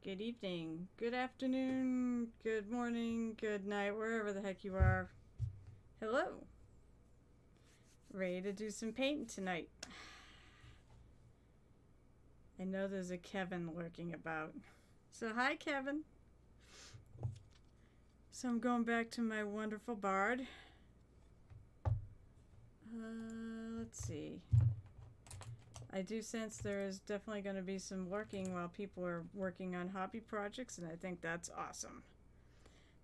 Good evening, good afternoon, good morning, good night, wherever the heck you are. Hello. Ready to do some painting tonight. I know there's a Kevin lurking about. So hi, Kevin. So I'm going back to my wonderful bard. Let's see. I do sense there is definitely going to be some lurking while people are working on hobby projects, and I think that's awesome.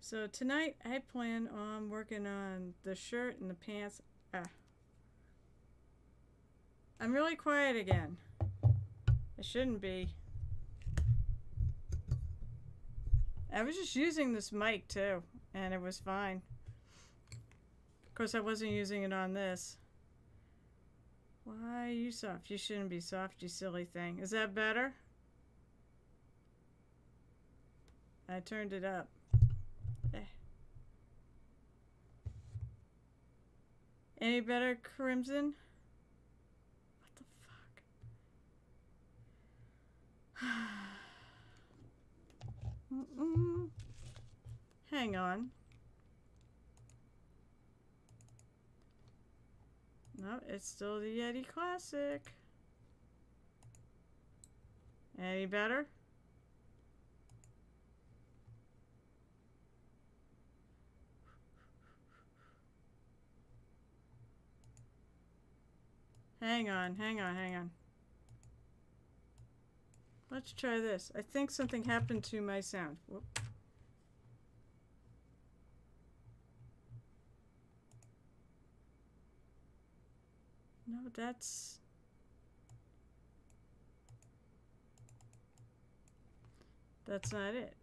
So tonight I plan on working on the shirt and the pants. I'm really quiet again. I shouldn't be. I was just using this mic too, and it was fine. Of course, I wasn't using it on this. Why are you soft? You shouldn't be soft, you silly thing. Is that better? I turned it up. Any better, Crimson? What the fuck? Hang on. No, it's still the Yeti Classic. Any better? Hang on. Let's try this. I think something happened to my sound. Whoop. No, that's not it.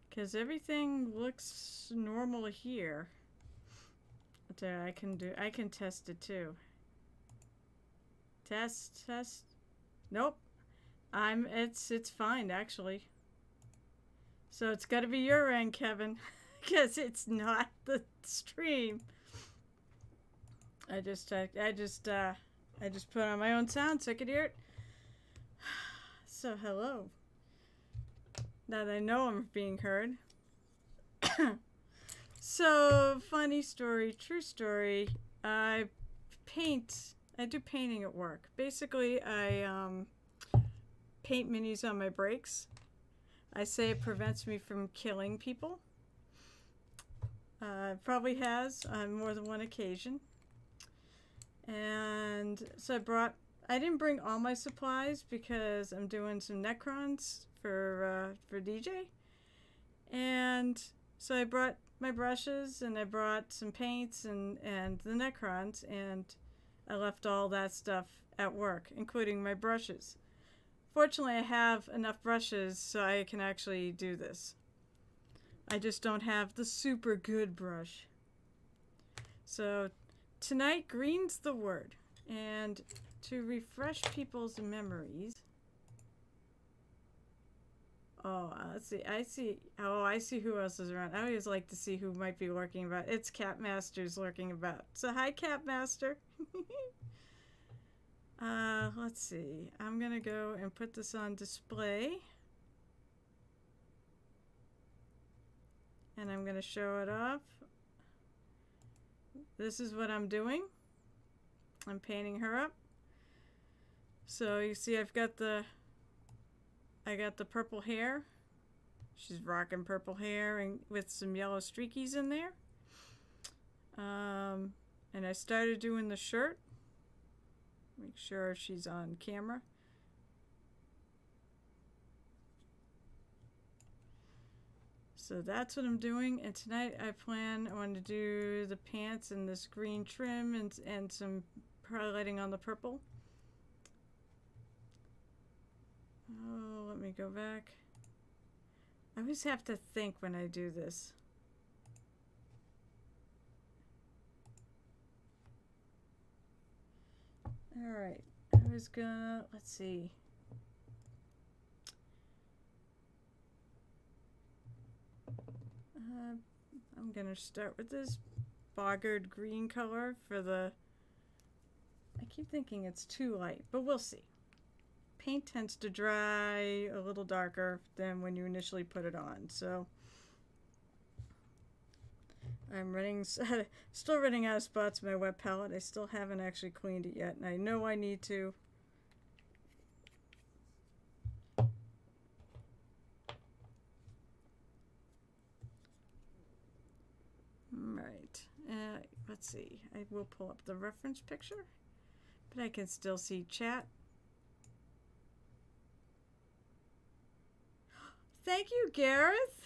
Because everything looks normal here. I can test it too. Test. Nope. It's fine actually. So it's got to be your end, Kevin, because it's not the stream. I just put on my own sound so I could hear it. So hello. Now that I know I'm being heard. So funny story, true story. I do painting at work. Basically, I paint minis on my breaks. I say it prevents me from killing people. Probably has on more than one occasion. And so I didn't bring all my supplies because I'm doing some Necrons for DJ. And so I brought my brushes and I brought some paints and the Necrons, and I left all that stuff at work, including my brushes. Fortunately, I have enough brushes so I can actually do this. I just don't have the super good brush. So tonight, green's the word. And to refresh people's memories. Oh, let's see. I see who else is around. I always like to see who might be lurking about. It's Catmaster's lurking about. So hi, Catmaster. Let's see. I'm gonna go and put this on display. And I'm gonna show it off. This is what I'm doing. I'm painting her up. So you see I got the purple hair. She's rocking purple hair and with some yellow streakies in there. And I started doing the shirt. Make sure she's on camera. So that's what I'm doing, and tonight I want to do the pants and this green trim and some highlighting on the purple. Oh, let me go back. I always have to think when I do this. Alright, I was gonna, let's see. I'm going to start with this boggard green color for the... I keep thinking it's too light, but we'll see. Paint tends to dry a little darker than when you initially put it on, so... I'm still running out of spots in my wet palette. I still haven't actually cleaned it yet, and I know I need to. Right. Let's see. I will pull up the reference picture, but I can still see chat. Thank you, Gareth.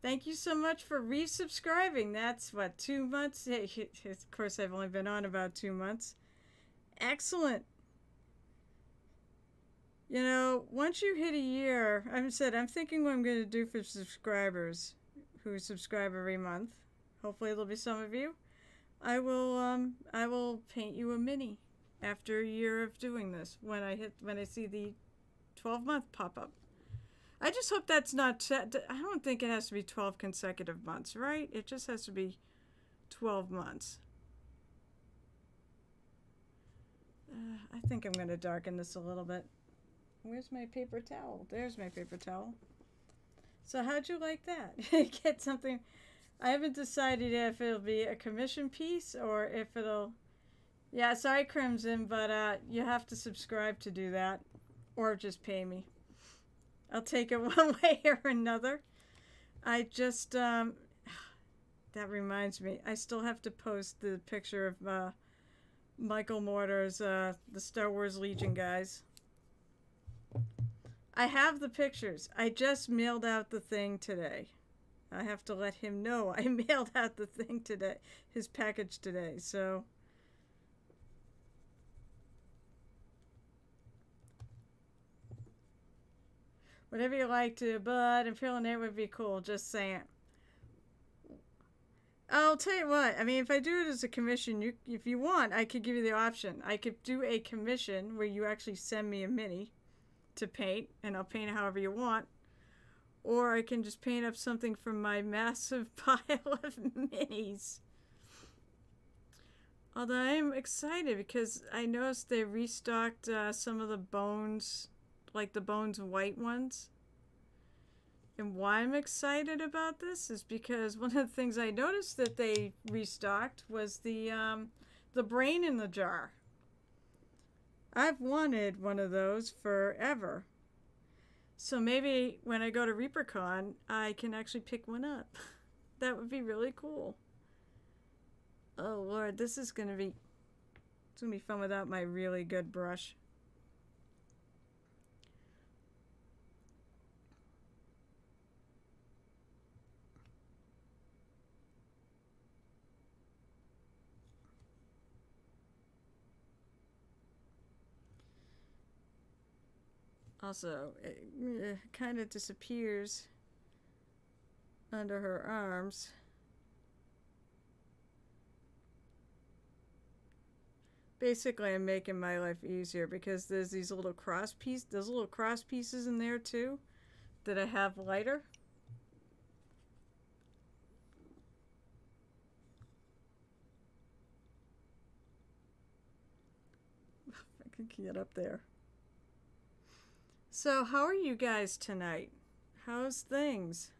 Thank you so much for resubscribing. That's what, 2 months? Of course, I've only been on about 2 months. Excellent. You know, once you hit a year, I'm thinking what I'm going to do for subscribers who subscribe every month. Hopefully, there'll be some of you. I will paint you a mini after a year of doing this when I see the 12-month pop up. I just hope that's not... I don't think it has to be 12 consecutive months, right? It just has to be 12 months. I think I'm going to darken this a little bit. Where's my paper towel? There's my paper towel. So how'd you like that? Get something... I haven't decided if it'll be a commission piece or if it'll... Yeah, sorry, Crimson, but you have to subscribe to do that. Or just pay me. I'll take it one way or another. I just, that reminds me, I still have to post the picture of Michael Mortar's, the Star Wars Legion guys. I have the pictures. I just mailed out the thing today. I have to let him know I mailed out the thing today, his package today, so... Whatever you like to, but I'm feeling it would be cool, just saying. I'll tell you what, I mean, if I do it as a commission, if you want, I could give you the option. I could do a commission where you actually send me a mini to paint, and I'll paint it however you want. Or I can just paint up something from my massive pile of minis. Although I am excited because I noticed they restocked some of the bones, like the bones white ones. And why I'm excited about this is because one of the things I noticed that they restocked was the brain in the jar. I've wanted one of those forever. So maybe when I go to ReaperCon, I can actually pick one up. That would be really cool. Oh Lord, this is gonna be fun without my really good brush. Also, it kind of disappears under her arms. Basically, I'm making my life easier because there's these little cross pieces, there's little cross pieces in there too that I have lighter. I can get up there. So, how are you guys tonight? How's things?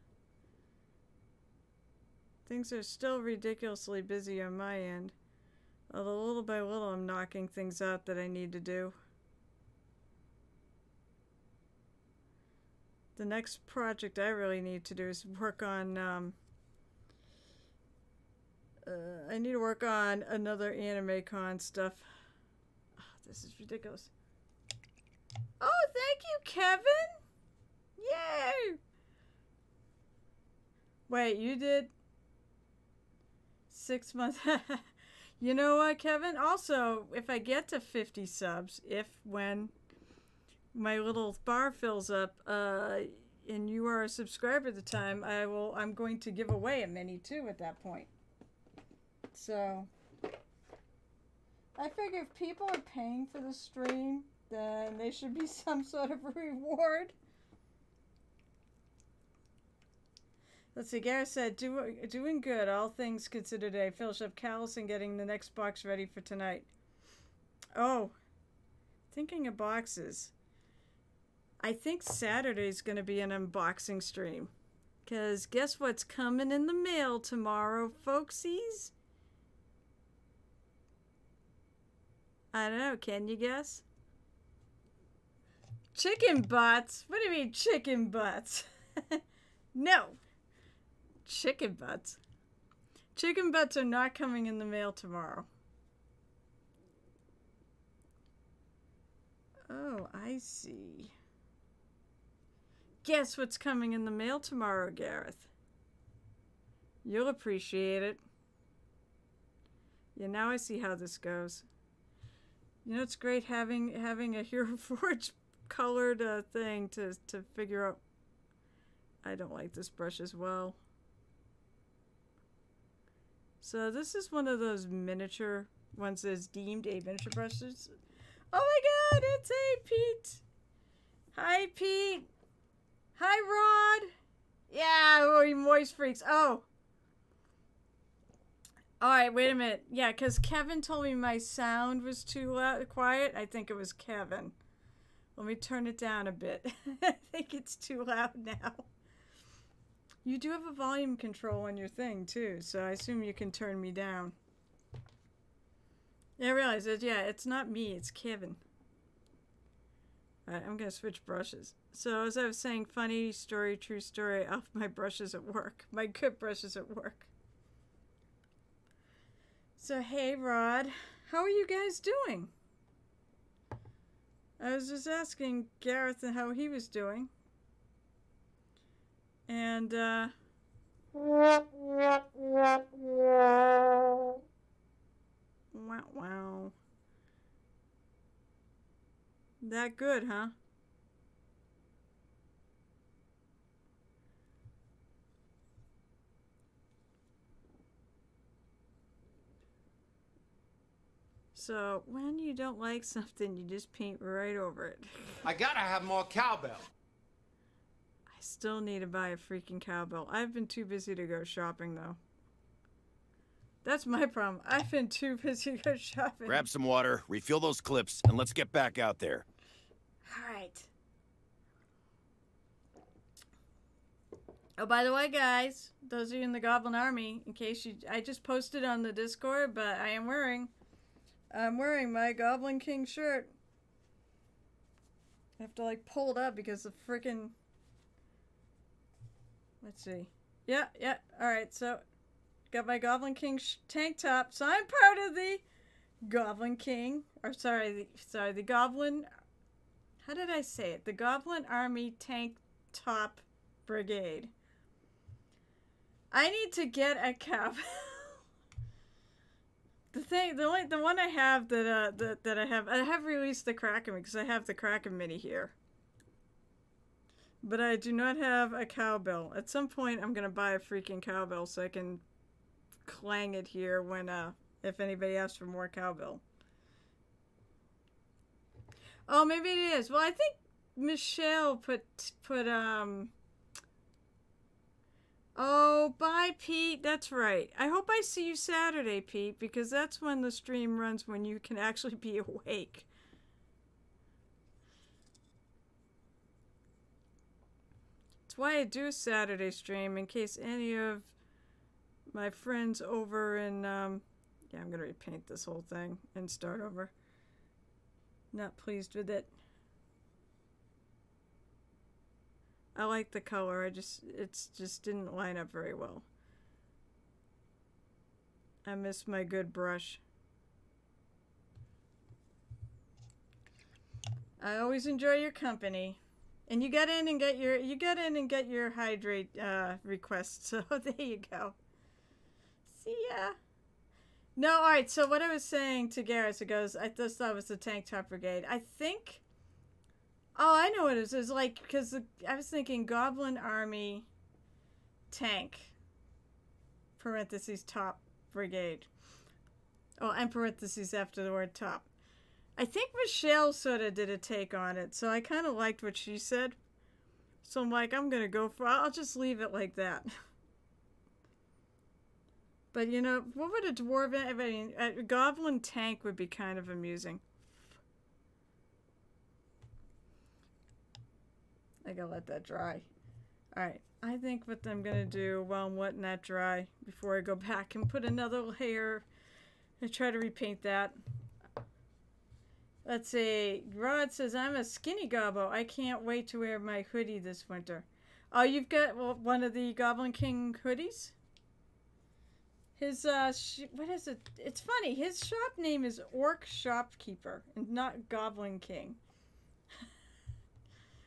Things are still ridiculously busy on my end. Although little by little I'm knocking things out that I need to do. The next project I really need to do is work on, I need to work on another Anime Con stuff. Oh, this is ridiculous. Oh, thank you, Kevin! Yay! Wait, you did 6 months? You know what, Kevin? Also, if I get to 50 subs, when my little bar fills up, and you are a subscriber at the time, I'm going to give away a mini too at that point. So, I figure if people are paying for the stream, then there should be some sort of reward. Let's see. Gareth said, doing good. All things considered today. Finish up callus and getting the next box ready for tonight. Oh, thinking of boxes. I think Saturday's going to be an unboxing stream. Because guess what's coming in the mail tomorrow, folksies? I don't know. Can you guess? Chicken butts? What do you mean chicken butts? No. Chicken butts. Chicken butts are not coming in the mail tomorrow. Oh, I see. Guess what's coming in the mail tomorrow, Gareth? You'll appreciate it. Yeah, now I see how this goes. You know, it's great having a Hero Forge colored thing to figure out. I don't like this brush as well. So this is one of those miniature ones that's deemed a miniature brushes. Oh my god, it's a Pete. Hi, Pete. Hi, Rod. Yeah, oh, you moist freaks. Oh. Alright, wait a minute. Yeah, because Kevin told me my sound was too loud, quiet. I think it was Kevin. Let me turn it down a bit. I think it's too loud now. You do have a volume control on your thing, too, so I assume you can turn me down. Yeah, I realize it. Yeah, it's not me. It's Kevin. Alright, I'm going to switch brushes. So, as I was saying, funny story, true story off my brushes at work. My good brushes at work. So, hey, Rod. How are you guys doing? I was just asking Gareth how he was doing. And, wow. That good, huh? So, when you don't like something, you just paint right over it. I gotta have more cowbell. I still need to buy a freaking cowbell. I've been too busy to go shopping, though. That's my problem. I've been too busy to go shopping. Grab some water, refill those clips, and let's get back out there. Alright. Oh, by the way, guys, those of you in the Goblin Army, in case you... I just posted on the Discord, but I'm wearing my Goblin King shirt. I have to, like, pull it up because the frickin'... Let's see. Yeah. Alright, so... Got my Goblin King tank top. So I'm part of the Goblin King. Or, sorry, the Goblin... How did I say it? The Goblin Army Tank Top Brigade. I need to get a cowbell. The one I have that I have released the Kraken because I have the Kraken mini here. But I do not have a cowbell. At some point, I'm gonna buy a freaking cowbell so I can clang it here when if anybody asks for more cowbell. Oh, maybe it is. Well, I think Michelle put Oh, bye, Pete. That's right. I hope I see you Saturday, Pete, because that's when the stream runs when you can actually be awake. That's why I do a Saturday stream, in case any of my friends over in, yeah, I'm going to repaint this whole thing and start over. Not pleased with it. I like the color, it just didn't line up very well. I miss my good brush. I always enjoy your company. And you got in and get your hydrate request, so there you go. See ya. No, alright, so what I was saying to Garrett, it goes, I just thought it was the Tank Top Brigade. I think... Oh, I know what it is. It's like, because I was thinking Goblin Army Tank, parentheses, Top Brigade. Oh, and parentheses after the word top. I think Michelle sort of did a take on it, so I kind of liked what she said. So I'm like, I'm going to go for I'll just leave it like that. But you know, what would a dwarven? I mean, a goblin tank would be kind of amusing. I gotta let that dry. All right, I think what I'm gonna do while I'm letting that dry before I go back and put another layer and try to repaint that. Let's see. Rod says, I'm a skinny gobbo. I can't wait to wear my hoodie this winter. Oh, you've got one of the Goblin King hoodies? His, what is it? It's funny. His shop name is Orc Shopkeeper and not Goblin King.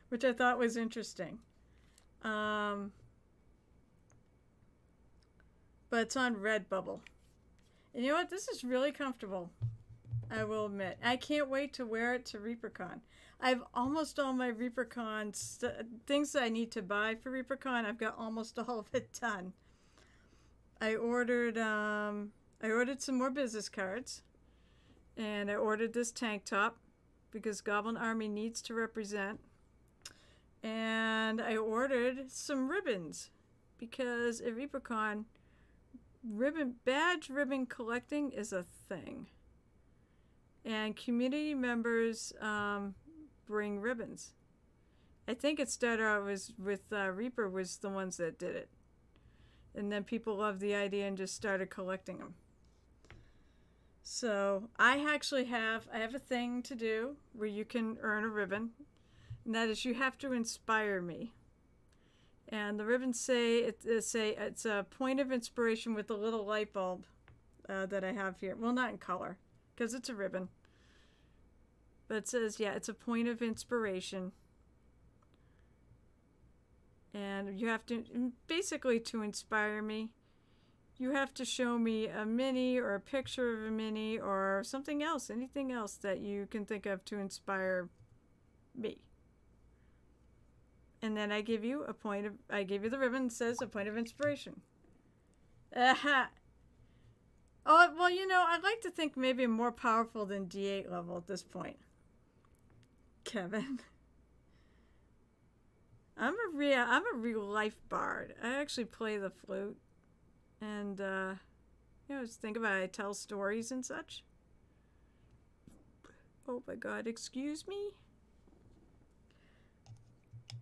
Which I thought was interesting. But it's on Redbubble. And you know what? This is really comfortable. I will admit. I can't wait to wear it to ReaperCon. I have almost all my ReaperCon things that I need to buy for ReaperCon. I've got almost all of it done. I ordered some more business cards, and I ordered this tank top because Goblin Army needs to represent. And I ordered some ribbons because at ReaperCon, badge ribbon collecting is a thing. And community members bring ribbons. I think it started out with Reaper was the ones that did it. And then people loved the idea and just started collecting them. So I have a thing to do where you can earn a ribbon. And that is you have to inspire me. And the ribbons say it's a point of inspiration with a little light bulb that I have here. Well, not in color, because it's a ribbon. But it says, yeah, it's a point of inspiration. And you have to, basically to inspire me, you have to show me a mini or a picture of a mini or something else, anything else that you can think of to inspire me. And then I give you the ribbon that says a point of inspiration. Aha. Oh, well, you know, I'd like to think maybe I'm more powerful than D8 level at this point. Kevin. I'm a real life bard. I actually play the flute. And, just think about it. I tell stories and such. Oh my god, excuse me?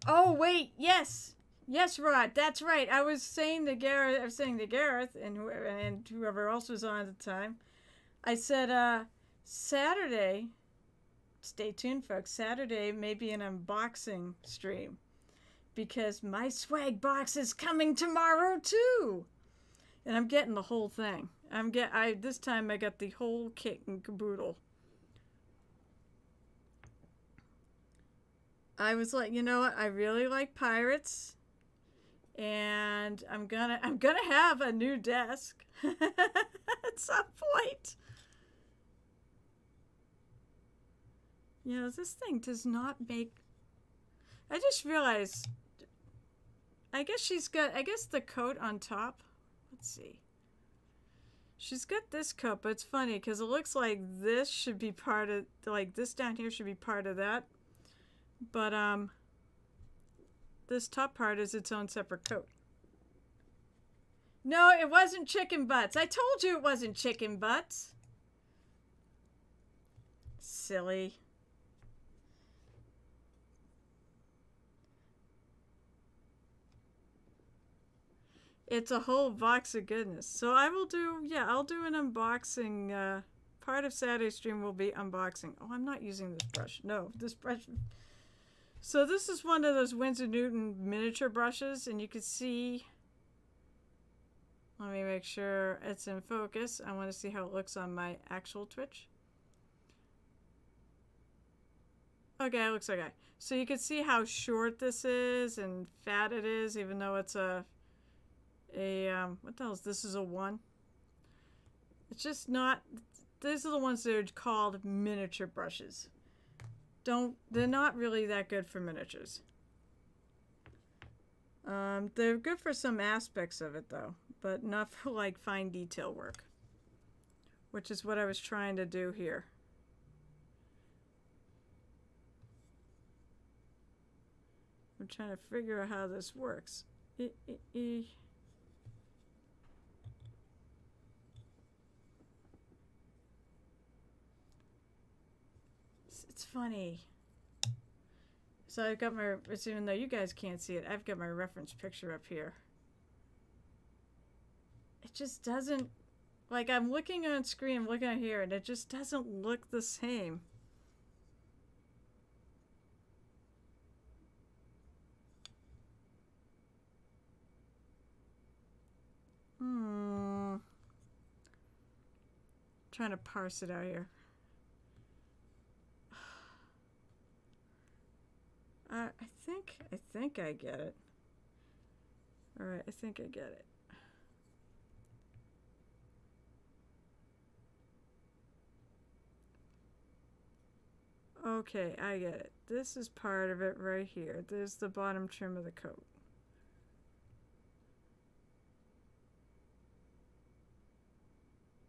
Oh, wait, yes! Yes, Rod, that's right. I was saying to Gareth, and whoever else was on at the time, I said, Saturday, stay tuned, folks, Saturday may be an unboxing stream. Because my swag box is coming tomorrow, too! And I'm getting the whole thing. This time I got the whole kit and caboodle. I was like, you know what? I really like pirates, and I'm gonna have a new desk at some point. You know, this thing does not make. I just realized. I guess the coat on top. Let's see. She's got this coat, but it's funny because it looks like this should be part of, like this down here should be part of that. But, this top part is its own separate coat. No, it wasn't chicken butts. I told you it wasn't chicken butts. Silly. It's a whole box of goodness. So I'll do an unboxing. Part of Saturday's stream will be unboxing. Oh, I'm not using this brush. No, this brush. So this is one of those Winsor Newton miniature brushes, and you can see. Let me make sure it's in focus. I want to see how it looks on my actual Twitch. Okay, it looks okay. So you can see how short this is and fat it is, even though it's what the hell is this? Is a 1. It's just not. These are the ones that are called miniature brushes. They're not really that good for miniatures. They're good for some aspects of it though, but not for like fine detail work, which is what I was trying to do here. I'm trying to figure out how this works. funny. So I've got my, even though you guys can't see it, I've got my reference picture up here. It just doesn't, like I'm looking on screen, I'm looking at here, and it just doesn't look the same. Trying to parse it out here. I think I get it. All right, I think I get it. Okay, I get it. This is part of it right here. There's the bottom trim of the coat.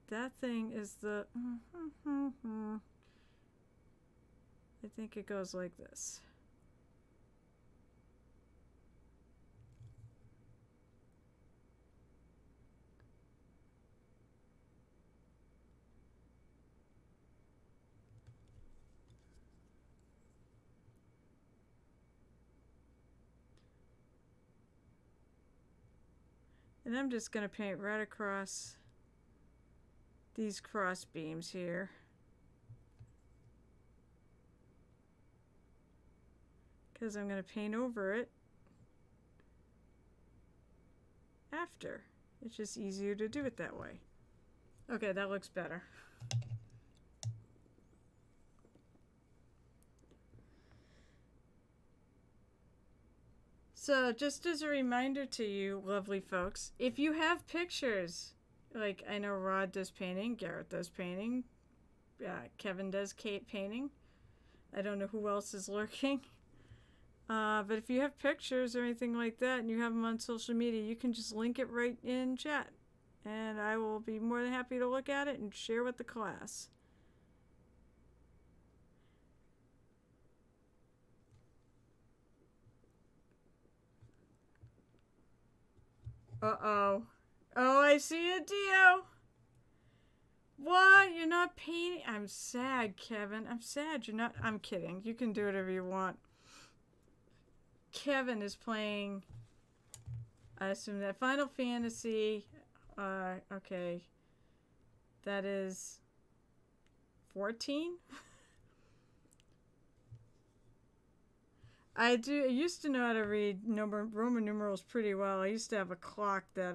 That thing is the... I think it goes like this. And I'm just going to paint right across these cross beams here. Because I'm going to paint over it after. It's just easier to do it that way. Okay, that looks better. So just as a reminder to you lovely folks, if you have pictures, like I know Rod does painting, Garrett does painting, Kevin does painting. I don't know who else is lurking. But if you have pictures or anything like that and you have them on social media, you can just link it right in chat. And I will be more than happy to look at it and share with the class. Uh-oh. Oh, I see it, Dio. What? You're not painting? I'm sad, Kevin. I'm sad you're not. I'm kidding. You can do whatever you want. Kevin is playing, I assume that Final Fantasy. Okay. That is 14? I used to know how to read Roman numerals pretty well. I used to have a clock that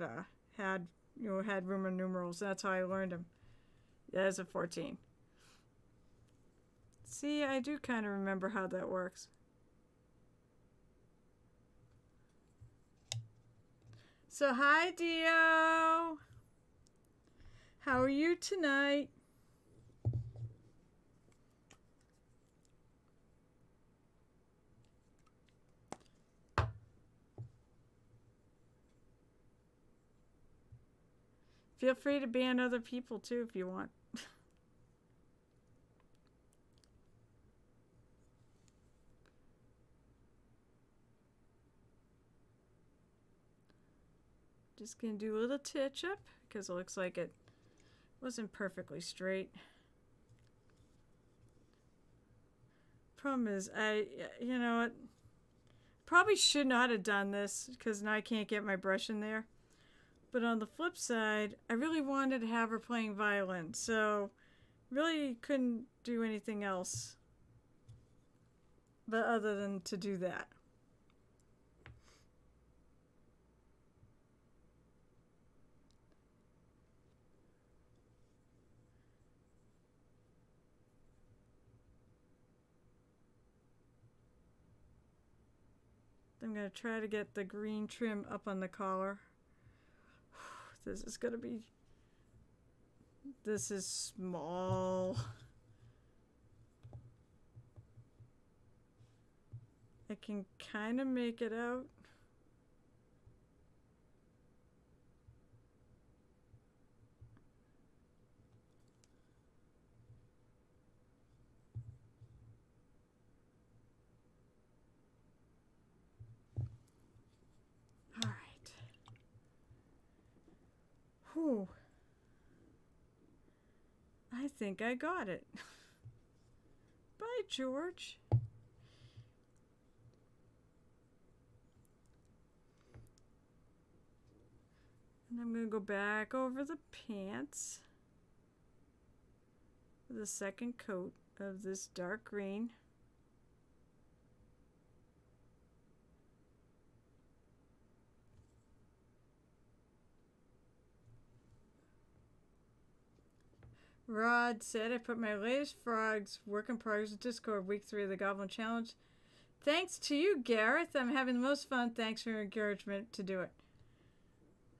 had Roman numerals. That's how I learned them. Yeah, it's a 14. See, I do kind of remember how that works. So, hi, Dio. How are you tonight? Feel free to ban other people, too, if you want. Just gonna do a little touch up because it looks like it wasn't perfectly straight. Problem is, you know what? Probably should not have done this because now I can't get my brush in there. But on the flip side, I really wanted to have her playing violin, so really couldn't do anything else but other than to do that. I'm going to try to get the green trim up on the collar. This is going to be... This is small. I can kind of make it out. All right. Whew. I think I got it. Bye, George. And I'm going to go back over the pants. The second coat of this dark green. Rod said, I put my latest frogs work in progress with Discord week 3 of the Goblin Challenge. Thanks to you, Gareth. I'm having the most fun. Thanks for your encouragement to do it.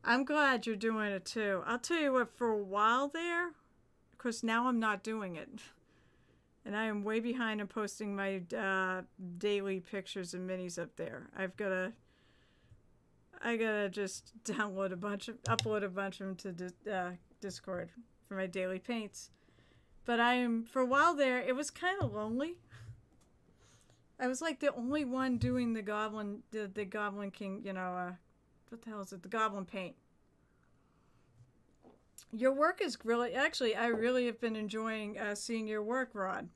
I'm glad you're doing it too. I'll tell you what, for a while there, of course now I'm not doing it. And I am way behind in posting my daily pictures and minis up there. I gotta just upload a bunch of them to Discord for my daily paints. But for a while there, it was kind of lonely. I was like the only one doing the Goblin King, what the hell is it? The Goblin paint. Your work is really, actually, I really have been enjoying seeing your work, Rod.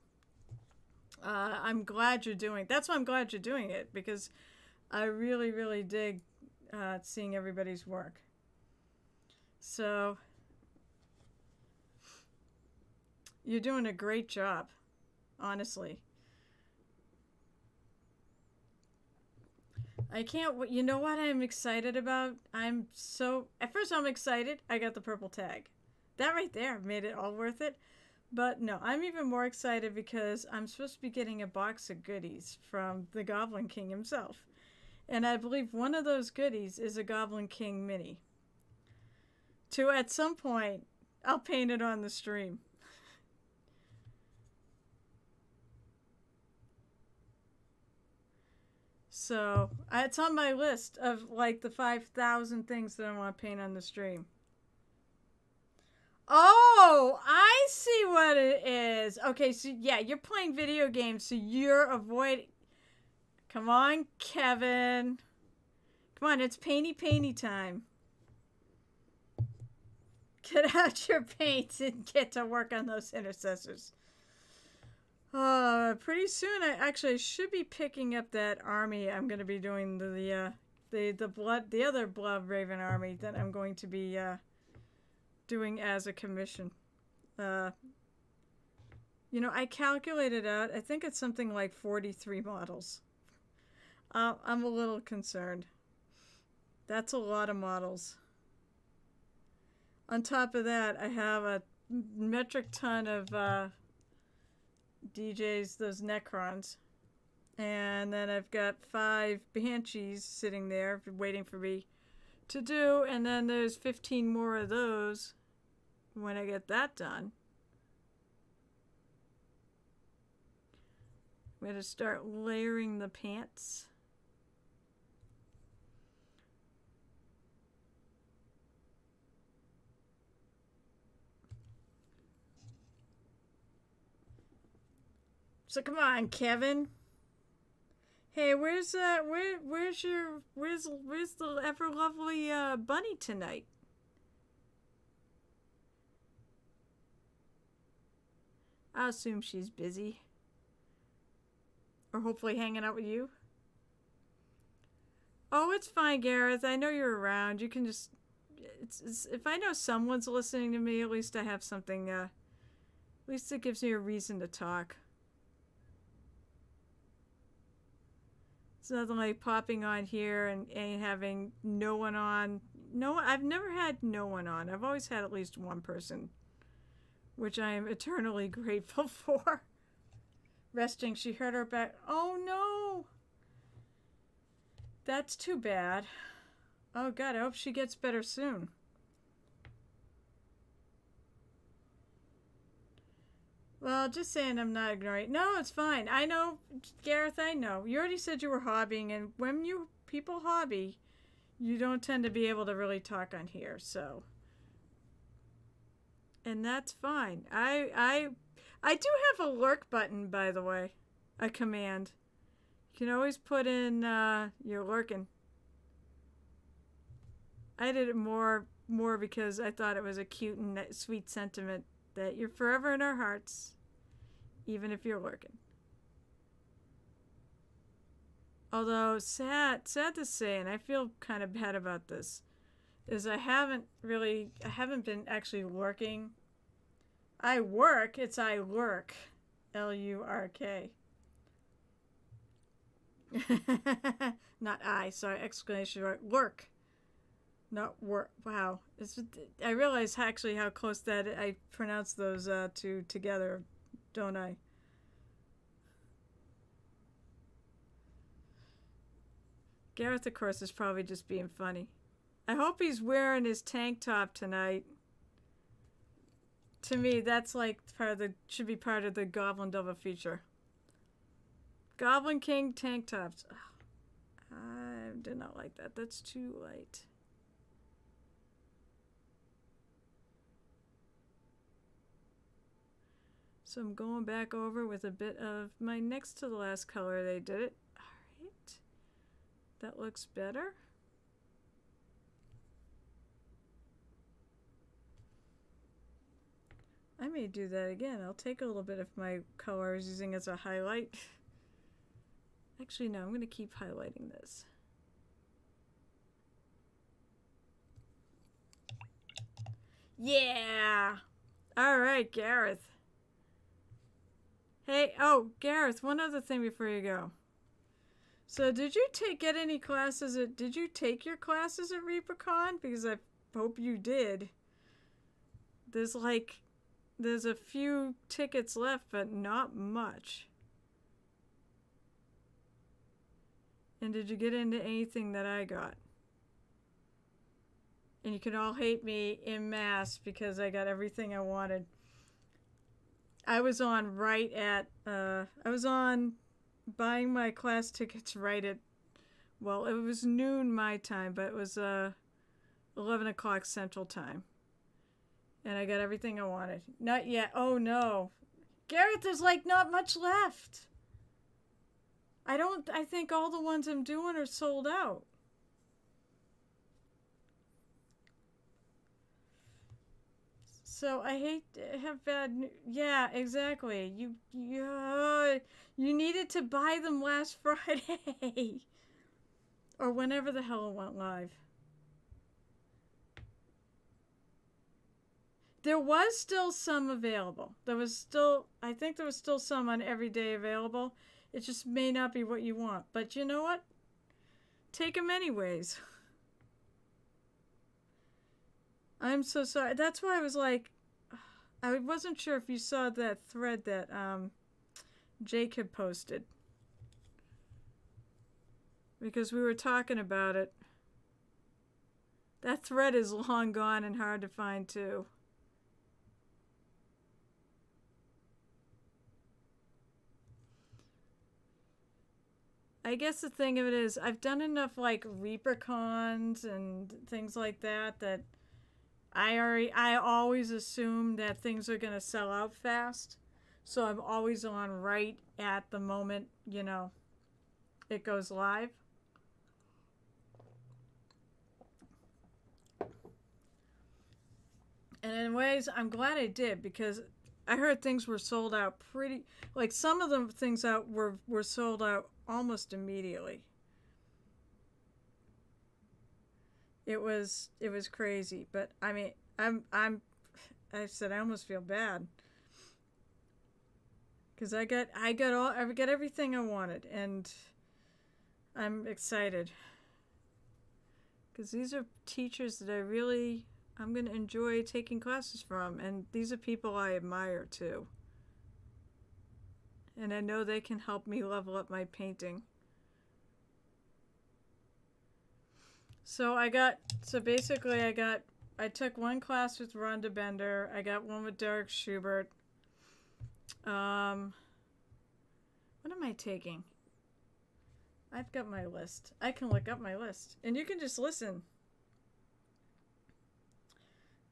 I'm glad you're doing, that's why I'm glad you're doing it, because I really, really dig seeing everybody's work. So, you're doing a great job, honestly. I can't, you know what I'm excited about? At first I'm excited, I got the purple tag. That right there made it all worth it. But no, I'm even more excited because I'm supposed to be getting a box of goodies from the Goblin King himself. And I believe one of those goodies is a Goblin King mini. At some point, I'll paint it on the stream. So, it's on my list of like the 5,000 things that I want to paint on the stream. Oh, I see what it is. Okay, so yeah, you're playing video games, so you're avoiding. Come on, Kevin. Come on, it's painty time. Get out your paints and get to work on those intercessors. Pretty soon I should be picking up that army. I'm going to be doing the other Blood Raven army that I'm going to be doing as a commission. I calculated out. I think it's something like 43 models. I'm a little concerned. That's a lot of models. On top of that, I have a metric ton of DJs, those Necrons. And then I've got 5 Banshees sitting there waiting for me to do. And then there's 15 more of those when I get that done. I'm going to start layering the pants. So come on, Kevin. Hey, where's the ever lovely bunny tonight? I assume she's busy. Or hopefully hanging out with you. Oh, it's fine, Gareth. I know you're around. You can just if I know someone's listening to me, at least I have something at least it gives me a reason to talk. It's nothing like popping on here and having no one on. I've never had no one on. I've always had at least one person, which I am eternally grateful for. Resting, she hurt her back. Oh no! That's too bad. Oh God, I hope she gets better soon. Well, just saying I'm not ignoring. No, it's fine. I know, Gareth, I know. You already said you were hobbying, and when people hobby, you don't tend to be able to really talk on here, so. And that's fine. I do have a lurk button, by the way. A command. You can always put in you're lurking. I did it more because I thought it was a cute and sweet sentiment that you're forever in our hearts, even if you're lurking. Although sad to say, and I feel kind of bad about this, is I haven't been actually working. I work, it's I lurk. L-U-R-K. Not I, sorry, exclamation mark. Lurk. Not work. Wow. I realize actually how close that I pronounce those two together, don't I? Gareth, of course, is probably just being funny. I hope he's wearing his tank top tonight. To me, that's like should be part of the Goblin Double feature. Goblin King tank tops. Oh, I did not like that. That's too light. So I'm going back over with a bit of my next to the last color they did it. Alright. That looks better. I may do that again. I'll take a little bit of my color I was using as a highlight. Actually, no, I'm going to keep highlighting this. Yeah! Alright, Gareth. Hey, oh, Gareth, one other thing before you go. So, did you get any classes did you take your classes at ReaperCon? Because I hope you did. There's a few tickets left, but not much. And did you get into anything that I got? And you can all hate me en masse because I got everything I wanted. I was on buying my class tickets right at, well, it was noon my time, but it was 11 o'clock Central Time. And I got everything I wanted. Not yet. Oh, no. Gareth, there's like not much left. I think all the ones I'm doing are sold out. So I hate to have bad news. Yeah, exactly. You needed to buy them last Friday. Or whenever the hell it went live. There was still some available. I think there was still some on every day available. It just may not be what you want. But you know what? Take them anyways. I'm so sorry. That's why I was like, I wasn't sure if you saw that thread that Jake had posted. Because we were talking about it. That thread is long gone and hard to find too. I guess the thing of it is, I've done enough like ReaperCons and things like that I always assume that things are gonna sell out fast, so I'm always on right at the moment, it goes live. And in ways, I'm glad I did because I heard things were sold out some of the things out were sold out almost immediately. It was crazy, but I mean, I said I almost feel bad because I got everything I wanted, and I'm excited because these are teachers that I'm going to enjoy taking classes from, and these are people I admire too. And I know they can help me level up my painting. So I took one class with Rhonda Bender. I got one with Derek Schubert. What am I taking? I've got my list. I can look up my list. And you can just listen.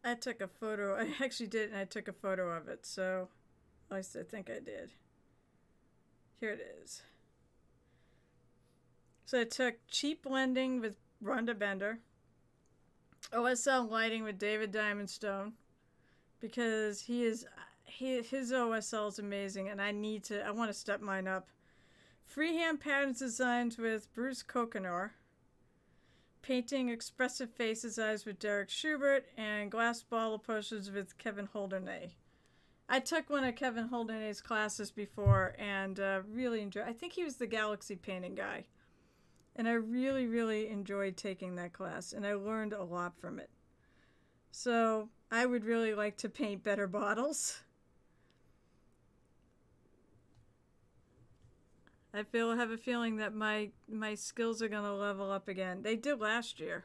I took a photo. I actually did, and I took a photo of it. So, at least I think I did. Here it is. So I took Cheap Blending with Rhonda Bender, OSL Lighting with David Diamondstone, because his OSL is amazing, and I want to step mine up Freehand patterns designs with Bruce Coconor. Painting expressive faces eyes with Derek Schubert. And glass bottle posters with Kevin Holdernay. I took one of Kevin Holdernay's classes before and really enjoyed. I think he was the galaxy painting guy. And I really, really enjoyed taking that class. And I learned a lot from it. So I would really like to paint better bottles. I have a feeling that my skills are going to level up again. They did last year.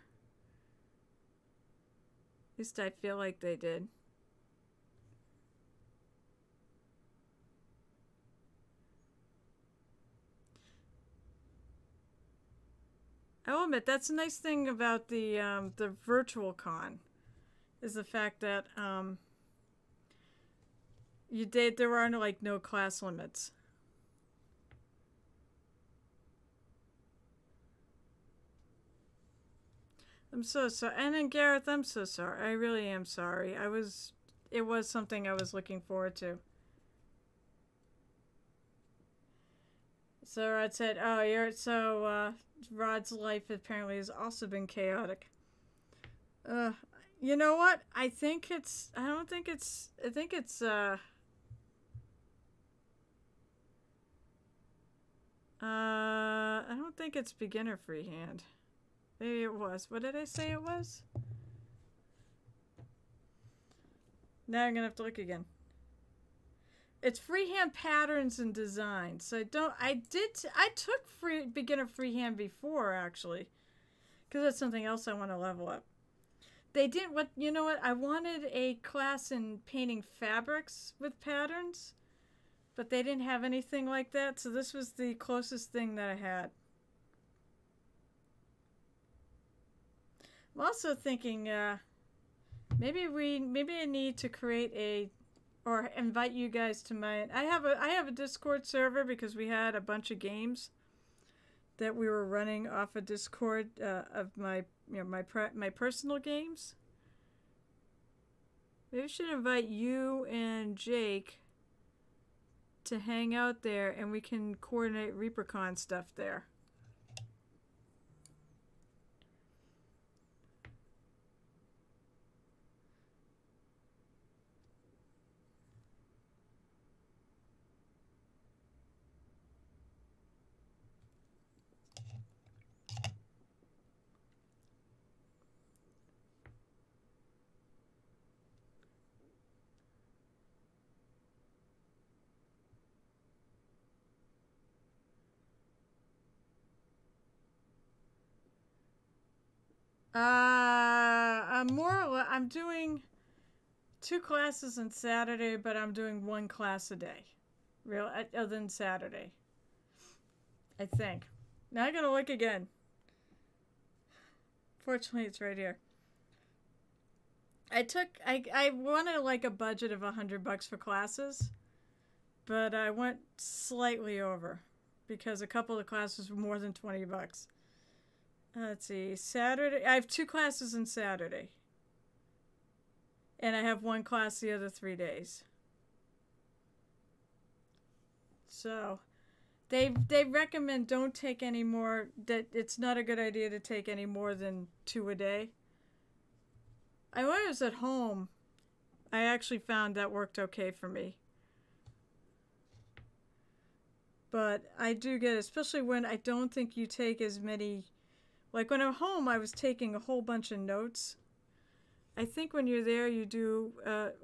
At least I feel like they did. I will admit, that's a nice thing about the virtual con, is the fact that there are no class limits. I'm so sorry. And then Gareth, I'm so sorry. I really am sorry. It was something I was looking forward to. So Rod said, oh, Rod's life apparently has also been chaotic. You know what? I think it's beginner freehand. Maybe it was. What did I say it was? Now I'm gonna have to look again. It's freehand patterns and design. So I took beginner freehand before actually, because that's something else I want to level up. They didn't. You know what? I wanted a class in painting fabrics with patterns, but they didn't have anything like that. So this was the closest thing that I had. I'm also thinking maybe I need to create or invite you guys to I have a Discord server because we had a bunch of games that we were running off of Discord of my personal games. Maybe I should invite you and Jake to hang out there and we can coordinate ReaperCon stuff there. I'm doing 2 classes on Saturday, but I'm doing 1 class a day. Other than Saturday. I think. Now I gotta look again. Fortunately, it's right here. I wanted like a budget of $100 for classes, but I went slightly over because a couple of classes were more than $20. Let's see, Saturday. I have 2 classes on Saturday. And I have 1 class the other 3 days. So, they recommend don't take any more, that it's not a good idea to take any more than 2 a day. When I was at home, I actually found that worked okay for me. But I do get, especially when I don't think you take as many. Like when I'm home, I was taking a whole bunch of notes. I think when you're there, you do.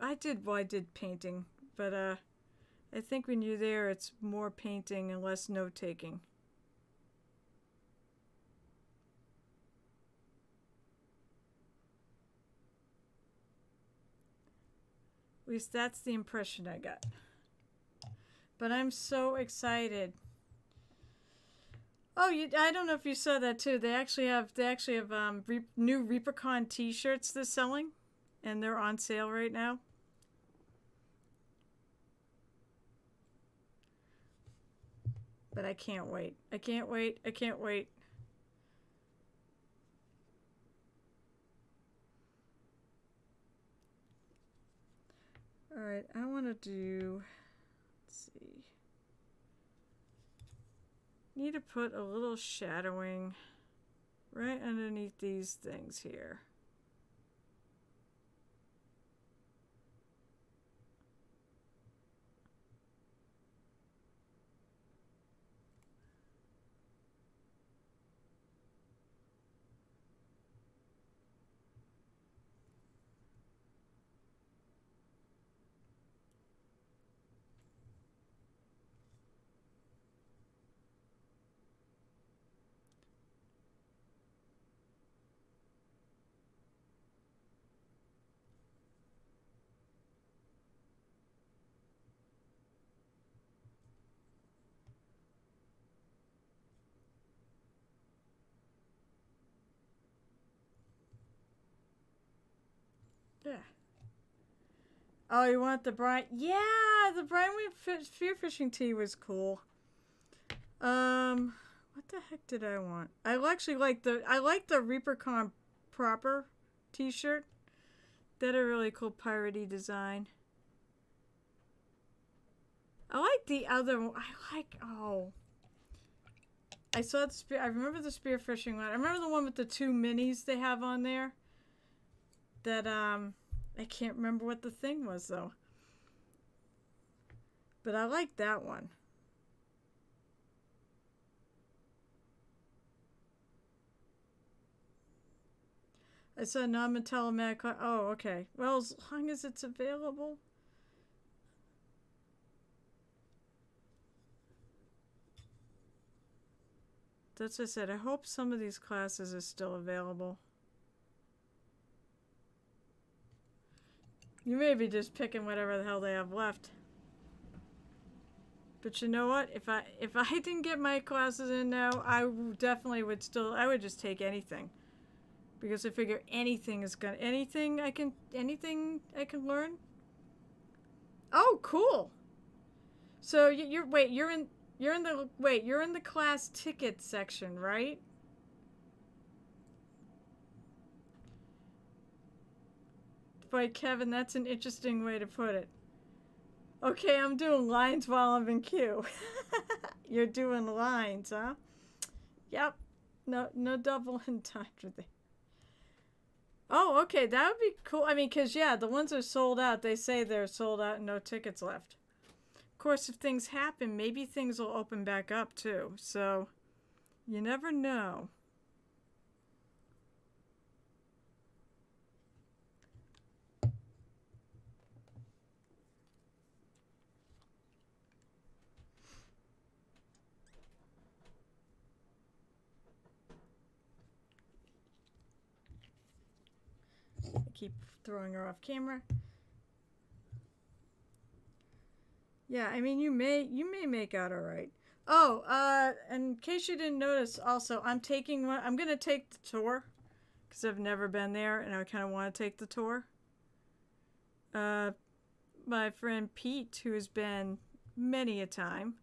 I did painting, but I think when you're there, it's more painting and less note taking. At least that's the impression I got. But I'm so excited. Oh, I don't know if you saw that too. They actually have new ReaperCon T-shirts they're selling, and they're on sale right now. But I can't wait. I can't wait. I can't wait. All right, I want to do. Let's see. need to put a little shadowing right underneath these things here. Yeah. Oh, you want the brine? Yeah, the brine with spearfishing tea was cool. What the heck did I want? I actually like the ReaperCon proper T-shirt. That a really cool piratey design. I like the other one. I saw the spear. I remember the spearfishing one. I remember the one with the two minis they have on there. That I can't remember what the thing was though. But I like that one. I saw non-metallic. Oh, okay. Well, as long as it's available. That's what I said. I hope some of these classes are still available. You may be just picking whatever the hell they have left. But you know what? If I didn't get my classes in now, I definitely would still. I would just take anything, because I figure anything I can learn. Oh, cool. So you're in the class ticket section, right? Boy, Kevin, that's an interesting way to put it. Okay, I'm doing lines while I'm in queue. You're doing lines, huh? Yep. No double entendre. Oh, okay, that would be cool. I mean, because, yeah, the ones that are sold out, they say they're sold out and no tickets left. Of course, if things happen, maybe things will open back up, too. So, you never know. I keep throwing her off camera. Yeah, I mean, you may make out all right. Oh, in case you didn't notice, also, I'm gonna take the tour, because I've never been there, and I kind of want to take the tour. My friend Pete, who has been many a time,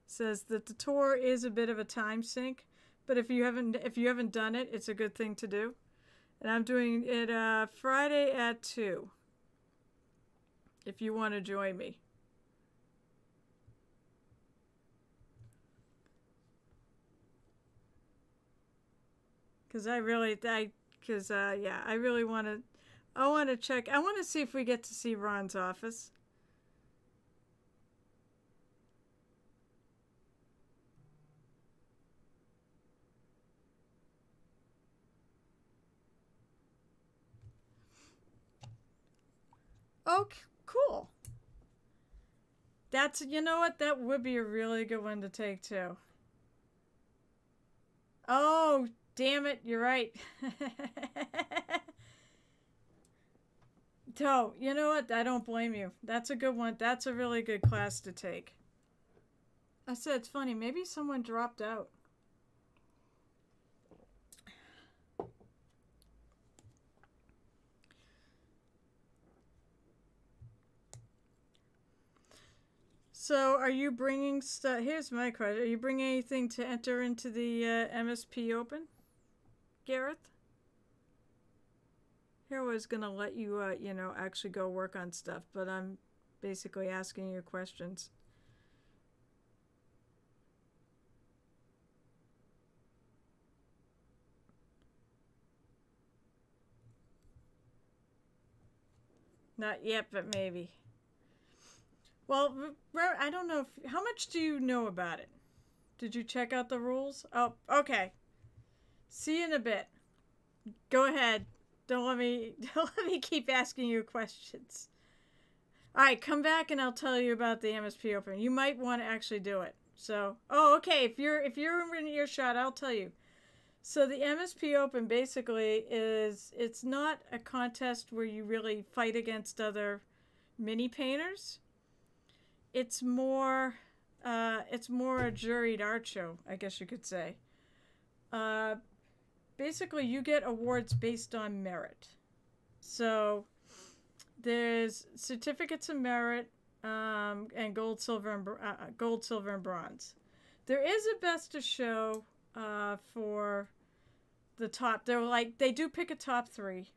says that the tour is a bit of a time sink, but if you haven't done it, it's a good thing to do. And I'm doing it Friday at 2. If you want to join me. Because I really want to. I want to check. I want to see if we get to see Ron's office. Oh, cool. You know what? That would be a really good one to take too. Oh, damn it. You're right. So, you know what? I don't blame you. That's a good one. That's a really good class to take. I said it's funny. Maybe someone dropped out. So, are you bringing stuff? Here's my question. Are you bringing anything to enter into the MSP Open, Gareth? Here I was going to let you, actually go work on stuff, but I'm basically asking you questions. Not yet, but maybe. Well, I don't know. How much do you know about it? Did you check out the rules? Oh, okay. See you in a bit. Go ahead. Don't let me keep asking you questions. All right, come back and I'll tell you about the MSP Open. You might want to actually do it. So, oh, okay. If you're in earshot, I'll tell you. So the MSP Open basically it's not a contest where you really fight against other mini painters. It's more a juried art show, I guess you could say. Basically, you get awards based on merit. So there's certificates of merit and gold, silver, and bronze. There is a best of show for the top. They do pick a top 3.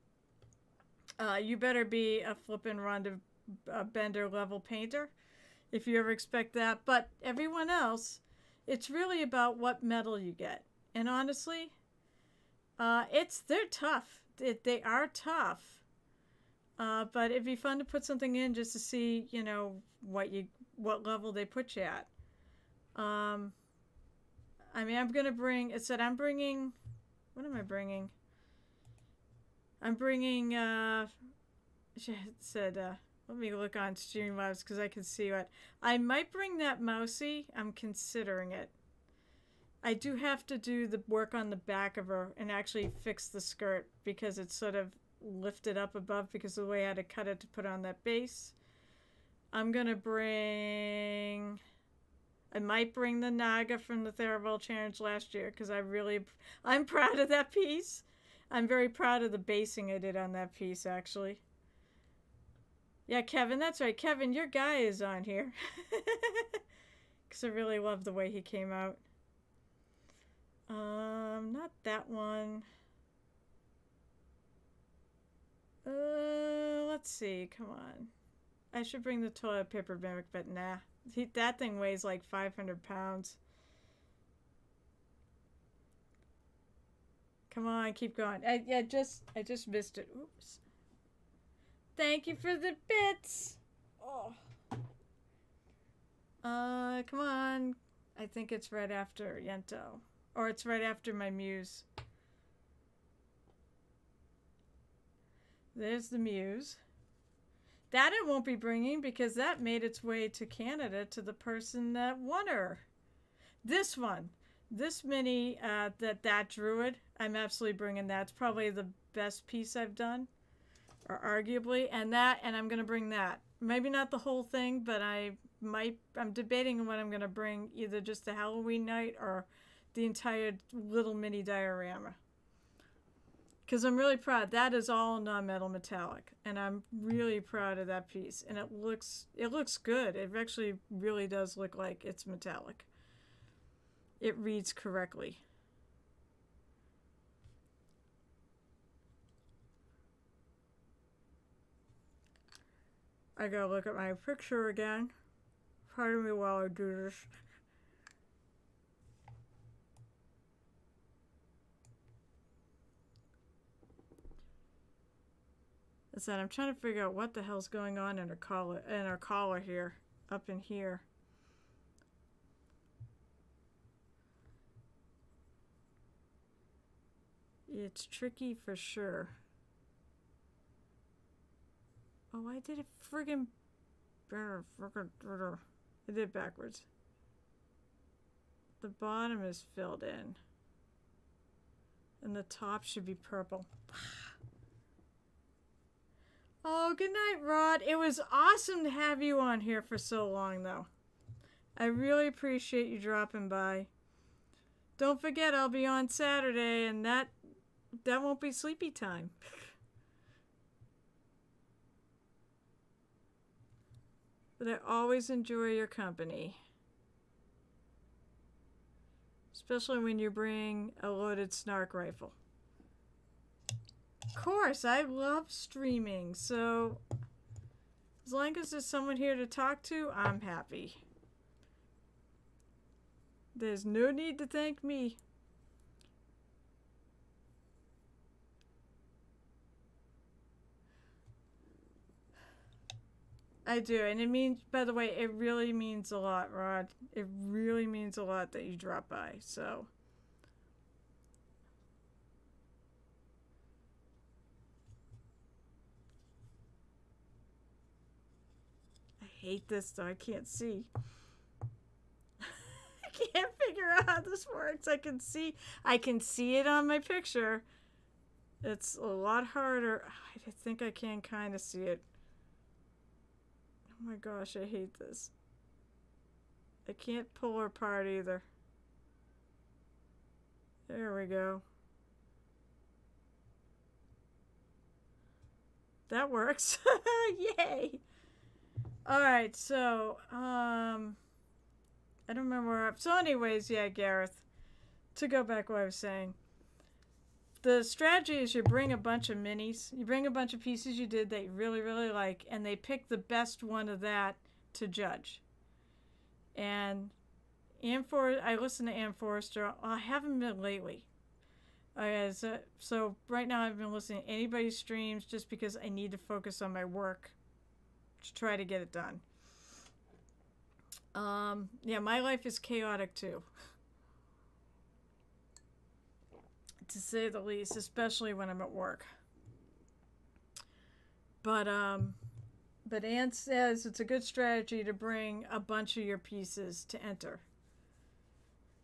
You better be a flippin' Rhonda Bender level painter if you ever expect that. But everyone else, it's really about what medal you get. And honestly, they're tough. They are tough. But it'd be fun to put something in just to see, what level they put you at. I mean, I'm bringing. What am I bringing? I'm bringing. She said. Let me look on Streamlabs because I can see what I might bring. That mousy. I'm considering it. I do have to do the work on the back of her and actually fix the skirt because it's sort of lifted up above because of the way I had to cut it to put on that base. I'm gonna bring. I might bring the Naga from the Tavern Challenge last year because I'm proud of that piece. I'm very proud of the basing I did on that piece, actually. Yeah, Kevin, that's right. Kevin, your guy is on here. Because I really love the way he came out. Not that one. Let's see. Come on. I should bring the toilet paper mimic, but nah. That thing weighs like 500 pounds. Come on, keep going. I just missed it. Oops. Thank you for the bits. Oh. Come on. I think it's right after Yento. Or it's right after my muse. There's the muse. That I won't be bringing because that made its way to Canada to the person that won her. This one. This mini, that druid, I'm absolutely bringing that. It's probably the best piece I've done. Or arguably. And I'm going to bring that. Maybe not the whole thing, but I'm debating what I'm going to bring. Either just the Halloween night or the entire little mini diorama. Because I'm really proud. That is all non-metal metallic. And I'm really proud of that piece. And it looks good. It actually really does look like it's metallic. It reads correctly. I gotta look at my picture again. Pardon me while I do this. I'm trying to figure out what the hell's going on in our collar here, up in here. It's tricky for sure. Oh, I did it friggin' I did it backwards. The bottom is filled in. And the top should be purple. Oh, good night, Rod. It was awesome to have you on here for so long, though. I really appreciate you dropping by. Don't forget, I'll be on Saturday, and that won't be sleepy time. But I always enjoy your company. Especially when you bring a loaded snark rifle. Of course, I love streaming, so as long as there's someone here to talk to, I'm happy. There's no need to thank me. I do, and it means, by the way, it really means a lot, Rod. It really means a lot that you drop by, so. I hate this, though. I can't see. I can't figure out how this works. I can see it on my picture. It's a lot harder. I think I can kind of see it. Oh my gosh, I hate this. I can't pull her apart either. There we go. That works. Yay! Alright, so, I don't remember where so anyways, yeah, Gareth. To go back what I was saying. The strategy is you bring a bunch of minis. You bring a bunch of pieces you did that you really, really like, and they pick the best one of that to judge. And I listen to Ann Forrester. I haven't been lately. So right now I've been listening to anybody's streams just because I need to focus on my work to try to get it done. Yeah, my life is chaotic too. To say the least, especially when I'm at work. But Anne says it's a good strategy to bring a bunch of your pieces to enter.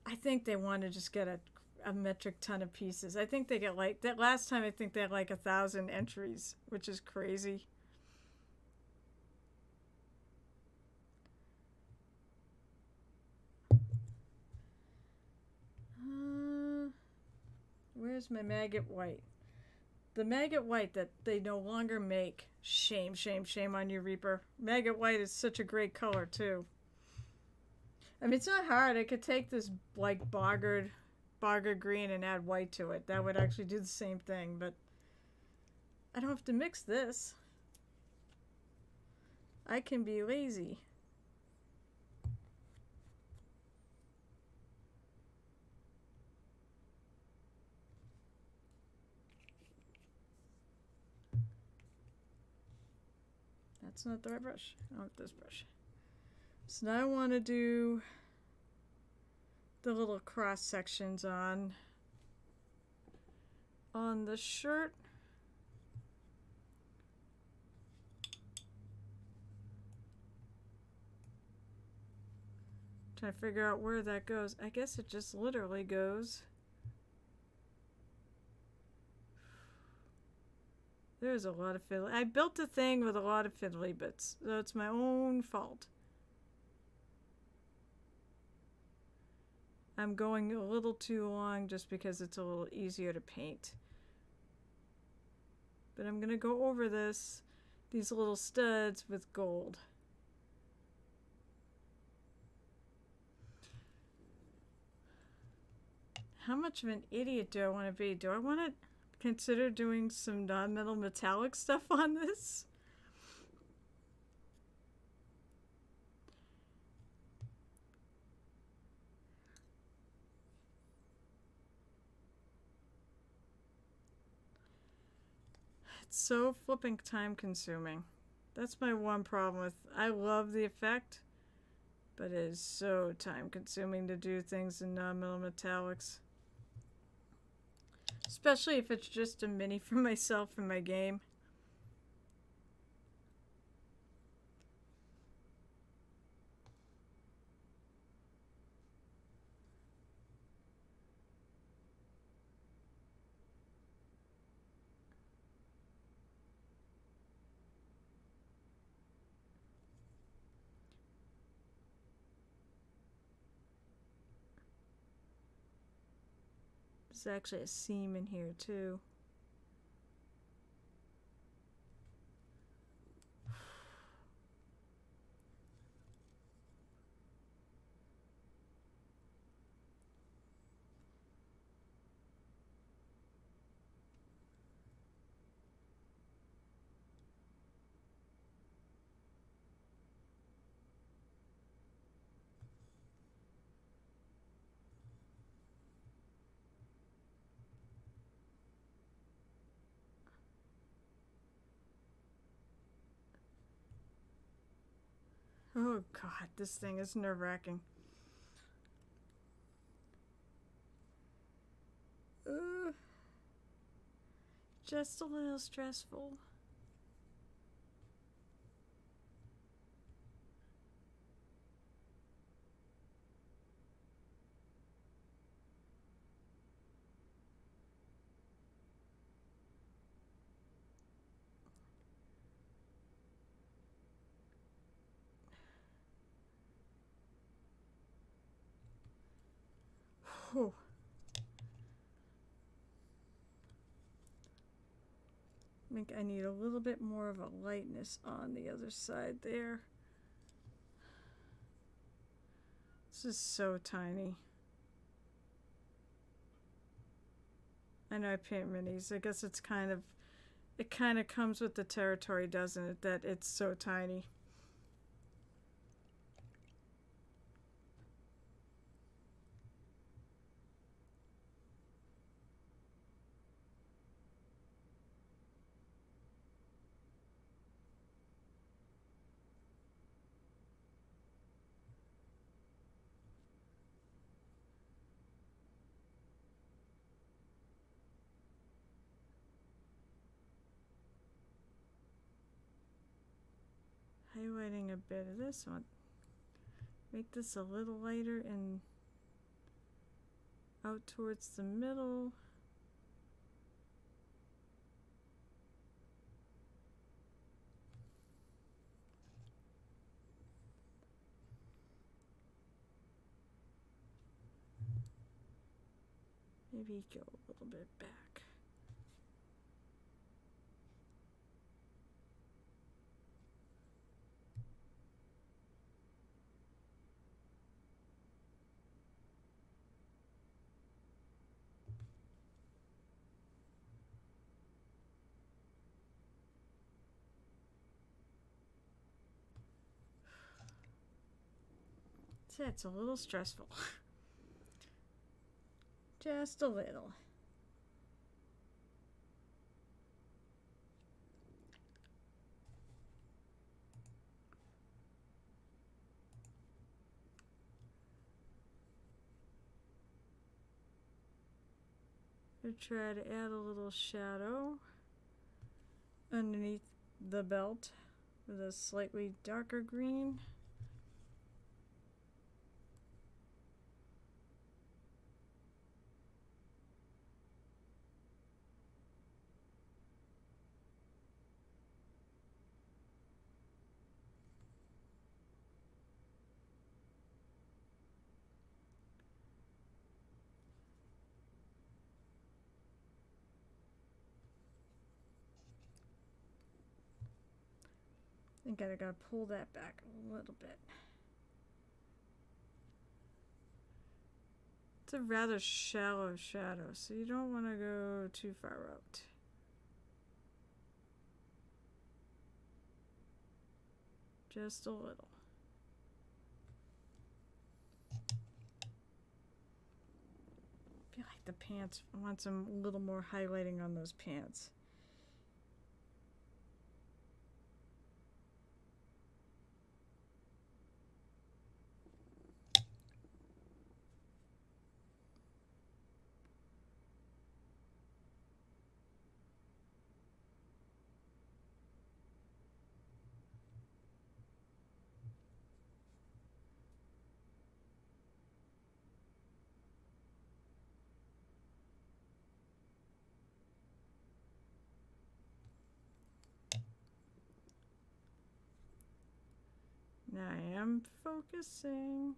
I think they want to just get a metric ton of pieces. I think they get like that last time. I think they had like 1,000 entries, which is crazy. Where's my maggot white? The maggot white that they no longer make. Shame, shame, shame on you, Reaper. Maggot white is such a great color, too. I mean, it's not hard. I could take this, like, boggered green and add white to it. That would actually do the same thing, but I don't have to mix this. I can be lazy. That's not the right brush. I want this brush. So now I want to do the little cross sections on the shirt. Trying to figure out where that goes. I guess it just literally goes. There's a lot of fiddly. I built a thing with a lot of fiddly bits, so it's my own fault. I'm going a little too long just because it's a little easier to paint. But I'm gonna go over these little studs with gold. How much of an idiot do I want to be? Do I want to consider doing some non-metal metallic stuff on this? It's so flipping time consuming. That's my one problem with, I love the effect, but it is so time consuming to do things in non-metal metallics. Especially if it's just a mini for myself in my game. There's actually a seam in here too. Oh God, this thing is nerve-wracking. Just a little stressful. Whew. I think I need a little bit more of a lightness on the other side there. This is so tiny. I know I paint minis. I guess it's kind of, it kind of comes with the territory, doesn't it? That it's so tiny. Highlighting a bit of this one. Make this a little lighter and out towards the middle. Maybe go a little bit back. See, it's a little stressful. Just a little. I try to add a little shadow underneath the belt with a slightly darker green. I think I gotta pull that back a little bit. It's a rather shallow shadow, so you don't want to go too far out. Just a little. I feel like the pants, I want some little more highlighting on those pants. Now I am focusing.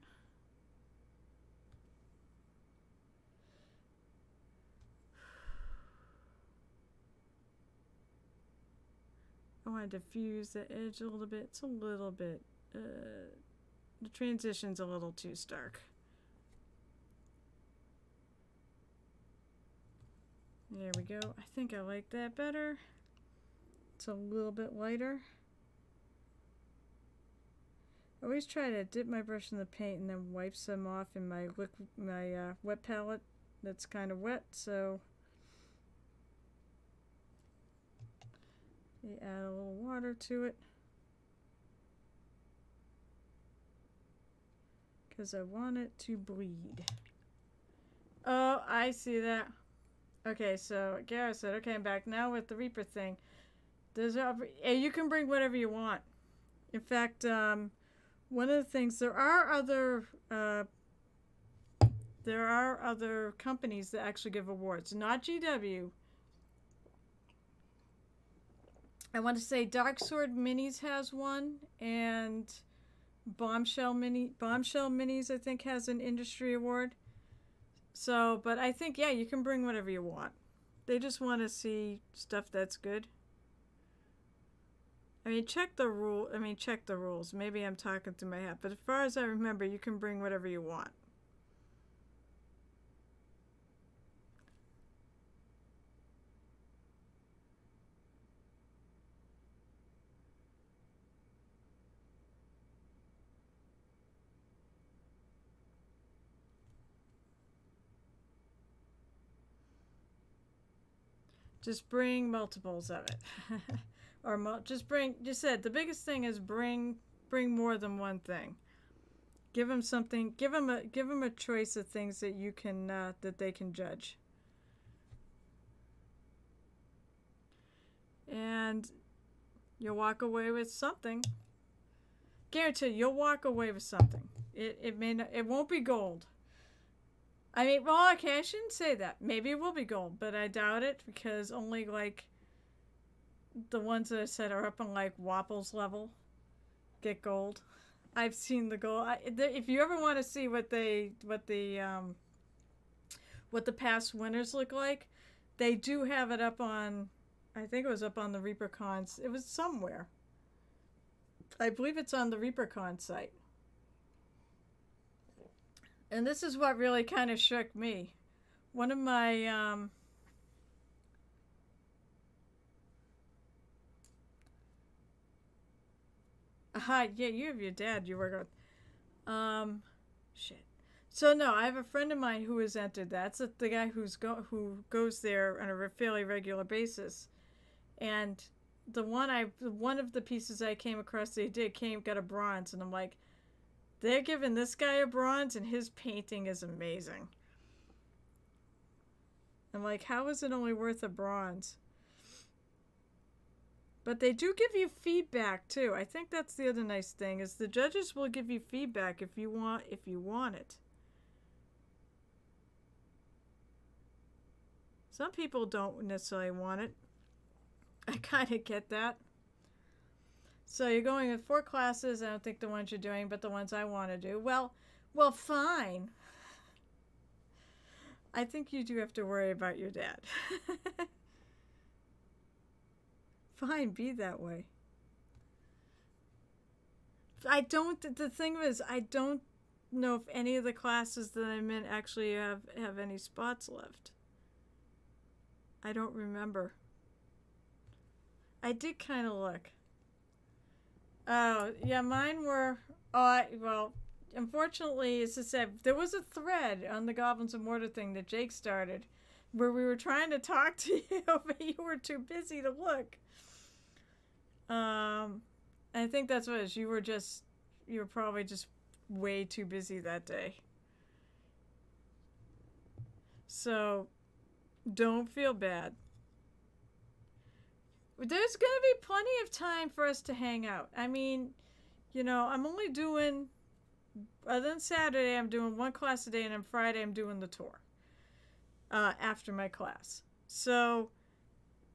I want to diffuse the edge a little bit. It's a little bit, the transition's a little too stark. There we go. I think I like that better. It's a little bit lighter. I always try to dip my brush in the paint and then wipe some off in my wet palette that's kind of wet, so you add a little water to it. Because I want it to bleed. Oh, I see that. Okay, so Garrett said, okay, I'm back now with the Reaper thing. You can bring whatever you want. In fact, one of the things, there are other companies that actually give awards. Not GW. I want to say Dark Sword Minis has one, and Bombshell Minis I think has an industry award. So, but I think, yeah, you can bring whatever you want. They just want to see stuff that's good. I mean, check the rules. Maybe I'm talking through my hat, but as far as I remember, you can bring whatever you want. Just bring multiples of it. Or just said the biggest thing is bring more than one thing. Give them something, give them a choice of things that you can that they can judge. And you'll walk away with something. Guarantee you'll walk away with something. It won't be gold. I mean, well, okay, I shouldn't say that. Maybe it will be gold, but I doubt it because only like the ones that I said are up on like Wapple's level get gold. I've seen the gold. If you ever want to see what the past winners look like, they do have it up on. I think it was up on the ReaperCon. It was somewhere. I believe it's on the ReaperCon site. And this is what really kind of shook me. One of my yeah, you have your dad you work with. Shit. So no, I have a friend of mine who has entered that. It's the guy who goes there on a fairly regular basis. And one of the pieces I came across got a bronze, and I'm like, they're giving this guy a bronze, and his painting is amazing. I'm like, how is it only worth a bronze? But they do give you feedback too. I think that's the other nice thing is the judges will give you feedback if you want it. Some people don't necessarily want it. I kind of get that. So you're going with 4 classes. I don't think the ones you're doing, but the ones I want to do. Well, fine. I think you do have to worry about your dad. Fine, be that way. The thing is, I don't know if any of the classes that I'm in actually have any spots left. I don't remember. I did kind of look. Oh, yeah, mine were... well, unfortunately, as I said, there was a thread on the Goblins of Mortar thing that Jake started where we were trying to talk to you, but you were too busy to look. I think that's what it is. You were probably just way too busy that day. So, don't feel bad. There's going to be plenty of time for us to hang out. I mean, I'm only doing, other than Saturday, I'm doing 1 class a day, and on Friday, I'm doing the tour after my class. So,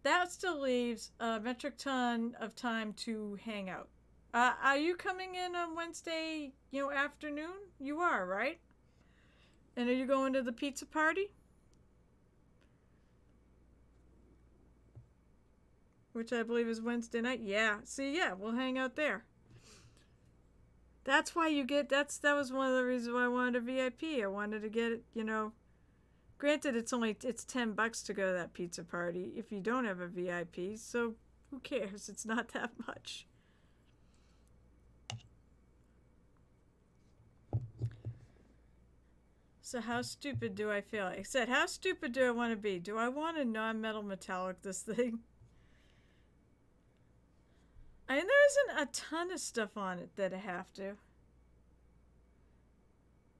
that still leaves a metric ton of time to hang out. Are you coming in on Wednesday, afternoon? You are, right? And are you going to the pizza party? Which I believe is Wednesday night. Yeah. See, yeah, we'll hang out there. That's why that was one of the reasons why I wanted a VIP. I wanted to get it, Granted, it's $10 to go to that pizza party if you don't have a VIP, so who cares? It's not that much. So how stupid do I feel? I said, how stupid do I want to be? Do I want a non-metal metallic this thing? I mean, there isn't a ton of stuff on it that I have to.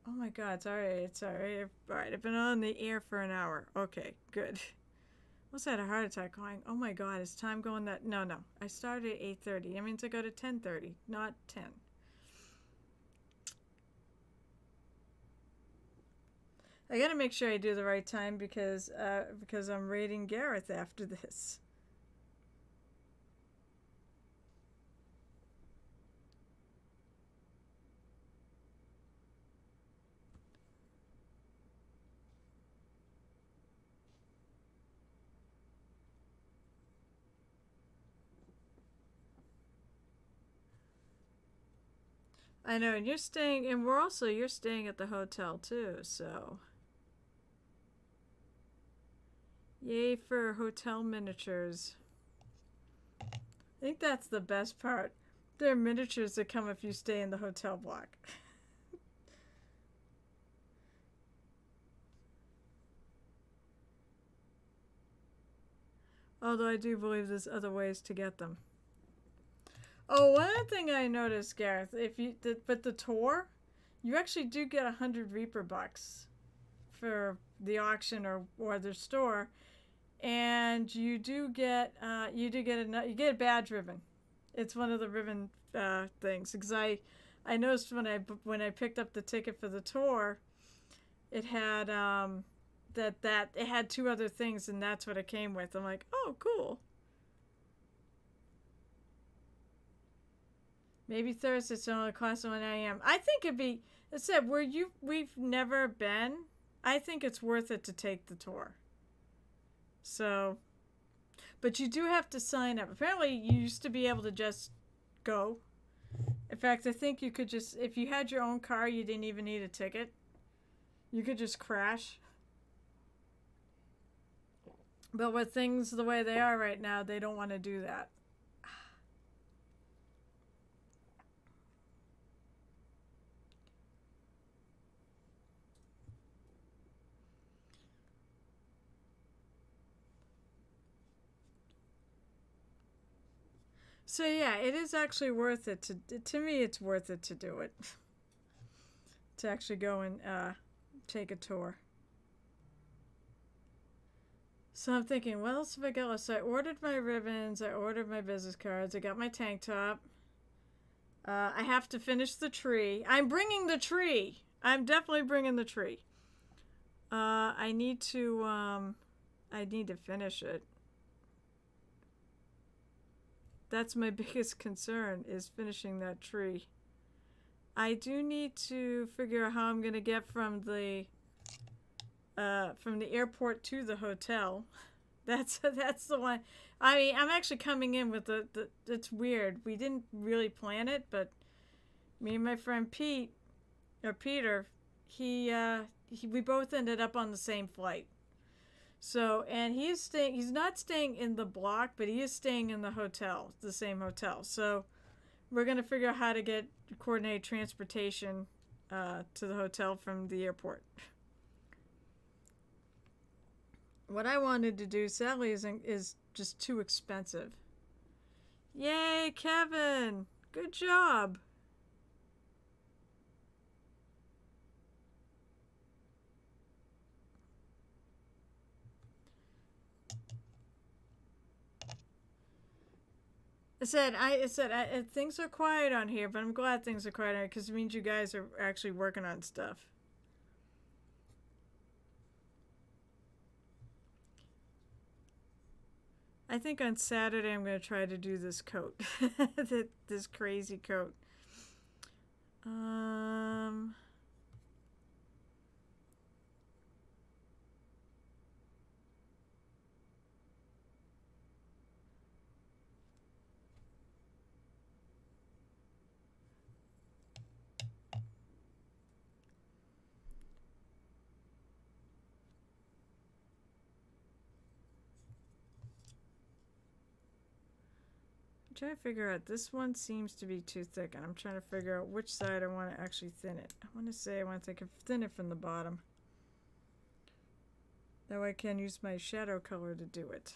Oh my god, it's alright, it's alright. Alright, I've been on the air for an hour. Okay, good. What's that, a heart attack going? Oh my god, is time going that? No, no. I started at 8:30. That means I go to 10:30, not 10. I gotta make sure I do the right time because I'm raiding Gareth after this. I know, and you're staying, and you're staying at the hotel too, so. Yay for hotel miniatures. I think that's the best part. There are miniatures that come if you stay in the hotel block. Although I do believe there's other ways to get them. Oh, one other thing I noticed, Gareth, but the tour, you actually do get 100 Reaper bucks for the auction or the store, and you get a badge ribbon. It's one of the ribbon things because I noticed when I picked up the ticket for the tour, it had that it had two other things, and that's what it came with. I'm like, oh, cool. Maybe Thursday, so only class at 1 a.m. I think it'd be. It said we've never been. I think it's worth it to take the tour. So, but you do have to sign up. Apparently, you used to be able to just go. In fact, I think you could just, if you had your own car, you didn't even need a ticket. You could just crash. But with things the way they are right now, they don't want to do that. So yeah, it is actually worth it to me. It's worth it to do it. To actually go and take a tour. So I'm thinking, what else have I got? So I ordered my ribbons. I ordered my business cards. I got my tank top. I have to finish the tree. I'm bringing the tree. I'm definitely bringing the tree. I need to finish it. That's my biggest concern, is finishing that tree. I do need to figure out how I'm gonna get from the airport to the hotel. That's the one. I mean, I'm actually coming in with the. It's weird. We didn't really plan it, but me and my friend Peter, we both ended up on the same flight. So, and he's not staying in the block, but he is staying in the hotel, the same hotel. So, we're going to figure out how to coordinate transportation to the hotel from the airport. What I wanted to do, sadly, is just too expensive. Yay, Kevin! Good job! I said things are quiet on here, but I'm glad things are quiet on here because it means you guys are actually working on stuff. I think on Saturday I'm going to try to do this coat. This crazy coat. I'm trying to figure out, this one seems to be too thick, and I'm trying to figure out which side I want to actually thin it. I want to say I want to thin it from the bottom. That way I can use my shadow color to do it.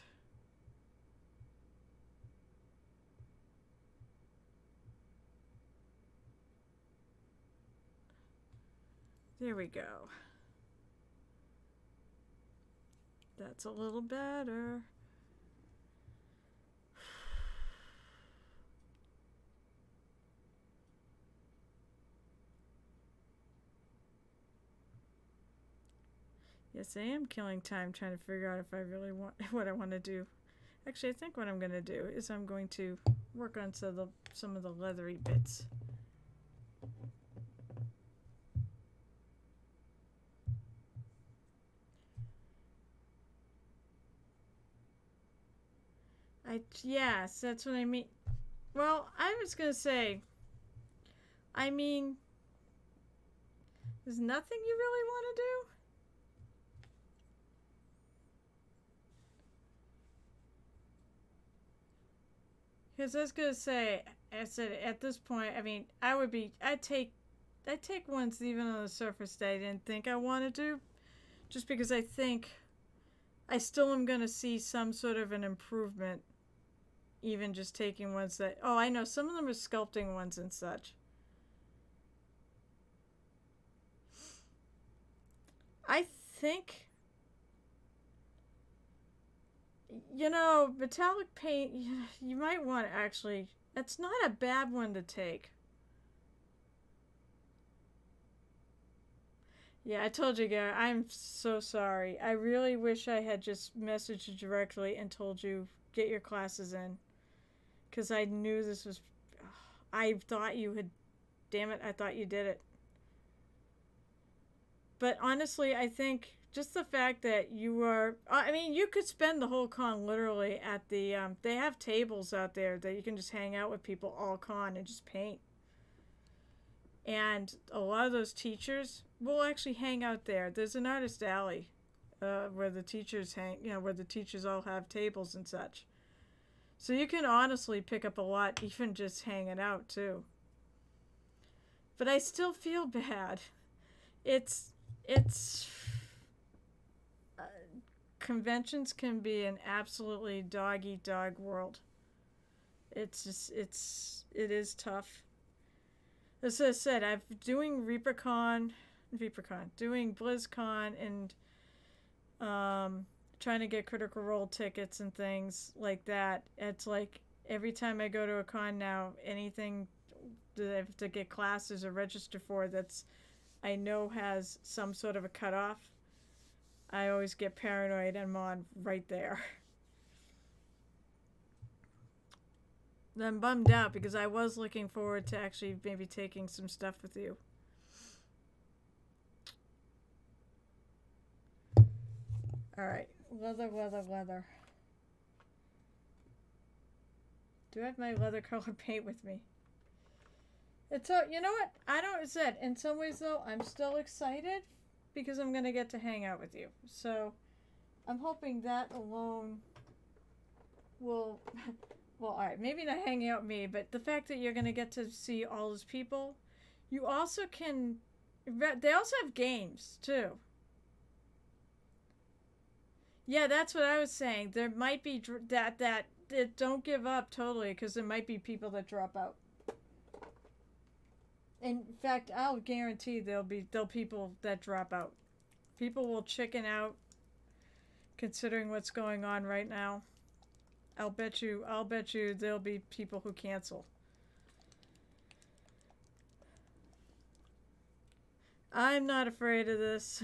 There we go. That's a little better. Yes, I am killing time trying to figure out if I really want what I want to do. Actually, I think what I'm going to do is I'm going to work on some of the leathery bits. Yes, that's what I mean. Well, I was going to say, I mean, there's nothing you really want to do? Because I was gonna say, I said at this point, I mean, I'd take ones even on the surface that I didn't think I wanted to, just because I think I still am gonna see some sort of an improvement, even just taking ones that, oh, I know some of them are sculpting ones and such. I think, you know, metallic paint, you might want to actually, it's not a bad one to take. Yeah, I told you, Gary, I'm so sorry. I really wish I had just messaged you directly and told you, get your classes in. Because I knew this was, I thought you had, damn it, I thought you did it. But honestly, I think just the fact that you are, I mean, you could spend the whole con literally at the, they have tables out there that you can just hang out with people all con and just paint. And a lot of those teachers will actually hang out there. There's an artist alley where the teachers hang, you know, where the teachers all have tables and such. So you can honestly pick up a lot even just hanging out too. But I still feel bad. It's conventions can be an absolutely dog-eat-dog world. It is tough. As I said, I'm doing doing BlizzCon, and trying to get Critical Role tickets and things like that. It's like every time I go to a con now, anything that I have to get classes or register for that's I know has some sort of a cutoff, I always get paranoid and I'm on right there. I'm bummed out because I was looking forward to actually maybe taking some stuff with you. Alright, leather. Do I have my leather color paint with me? It's you know what? I don't said in some ways though, I'm still excited because I'm gonna get to hang out with you. So I'm hoping that alone will well, alright, maybe not hanging out with me, but the fact that you're gonna get to see all those people. You also can they also have games too. Yeah, that's what I was saying. There might be that don't give up totally because there might be people that drop out. In fact, I'll guarantee there'll people that drop out. People will chicken out considering what's going on right now. I'll bet you there'll be people who cancel. I'm not afraid of this.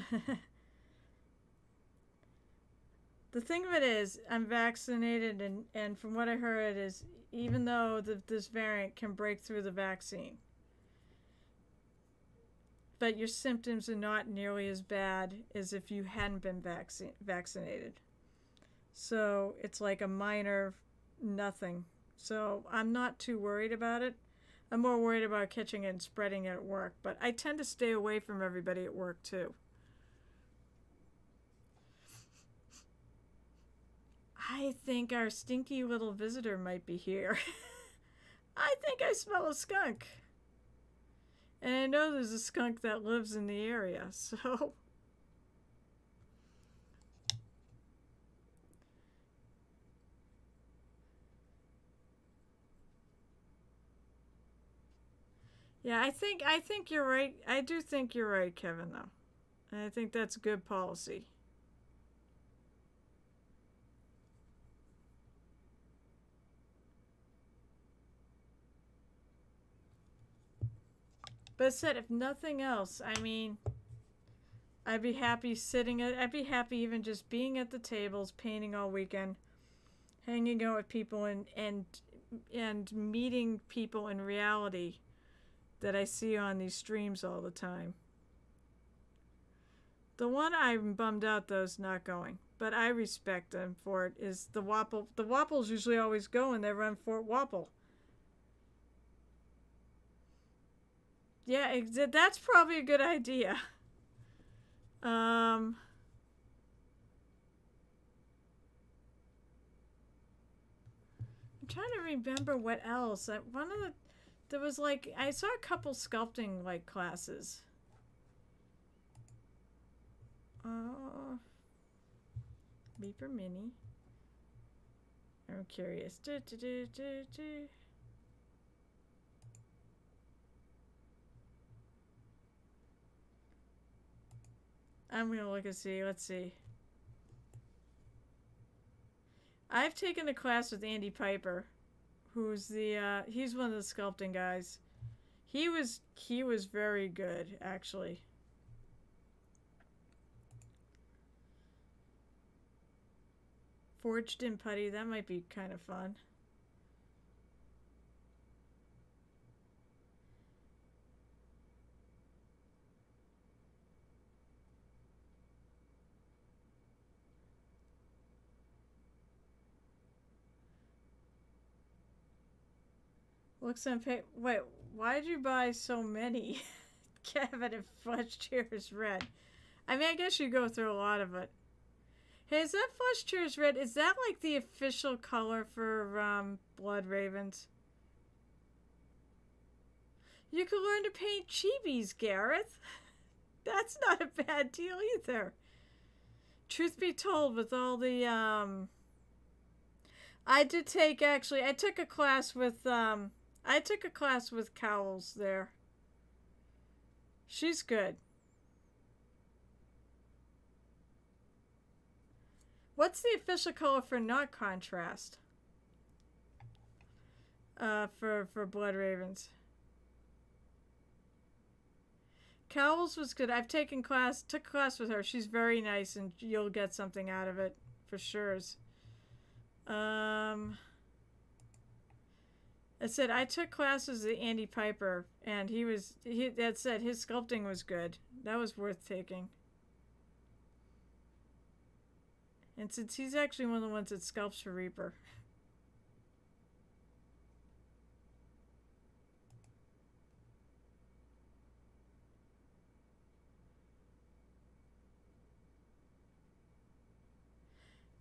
The thing of it is, I'm vaccinated, and from what I heard is, even though this variant can break through the vaccine, but your symptoms are not nearly as bad as if you hadn't been vaccinated. So it's like a minor nothing. So I'm not too worried about it. I'm more worried about catching it and spreading it at work, but I tend to stay away from everybody at work too. I think our stinky little visitor might be here. I think I smell a skunk. And I know there's a skunk that lives in the area, so... Yeah, I think you're right. I do think you're right, Kevin, though. And I think that's good policy. But said, if nothing else, I mean, I'd be happy I'd be happy even just being at the tables, painting all weekend, hanging out with people, and meeting people in reality that I see on these streams all the time. The one I'm bummed out though is not going, but I respect them for it. Is the Wapple? The Wapples usually always go and they run Fort Wapple. Yeah, that's probably a good idea. I'm trying to remember what else. One of the there was like I saw a couple sculpting like classes. Beeper Mini. I'm curious. I'm gonna look and see. Let's see. I've taken a class with Andy Piper, who's the he's one of the sculpting guys. He was very good actually. Forged in putty, that might be kind of fun. Looks on pay. Wait, why did you buy so many? Kevin, if flesh tears red. I mean, I guess you go through a lot of it. Hey, is that flesh tears red? Is that like the official color for Blood Ravens? You could learn to paint chibis, Gareth. That's not a bad deal either. Truth be told, with all the I did take actually. I took a class with Cowles there. She's good. What's the official color for not contrast? For Blood Ravens. Cowles was good. Took a class with her. She's very nice, and you'll get something out of it for sure. I said I took classes with Andy Piper, and that said his sculpting was good. That was worth taking. And since he's actually one of the ones that sculpts for Reaper.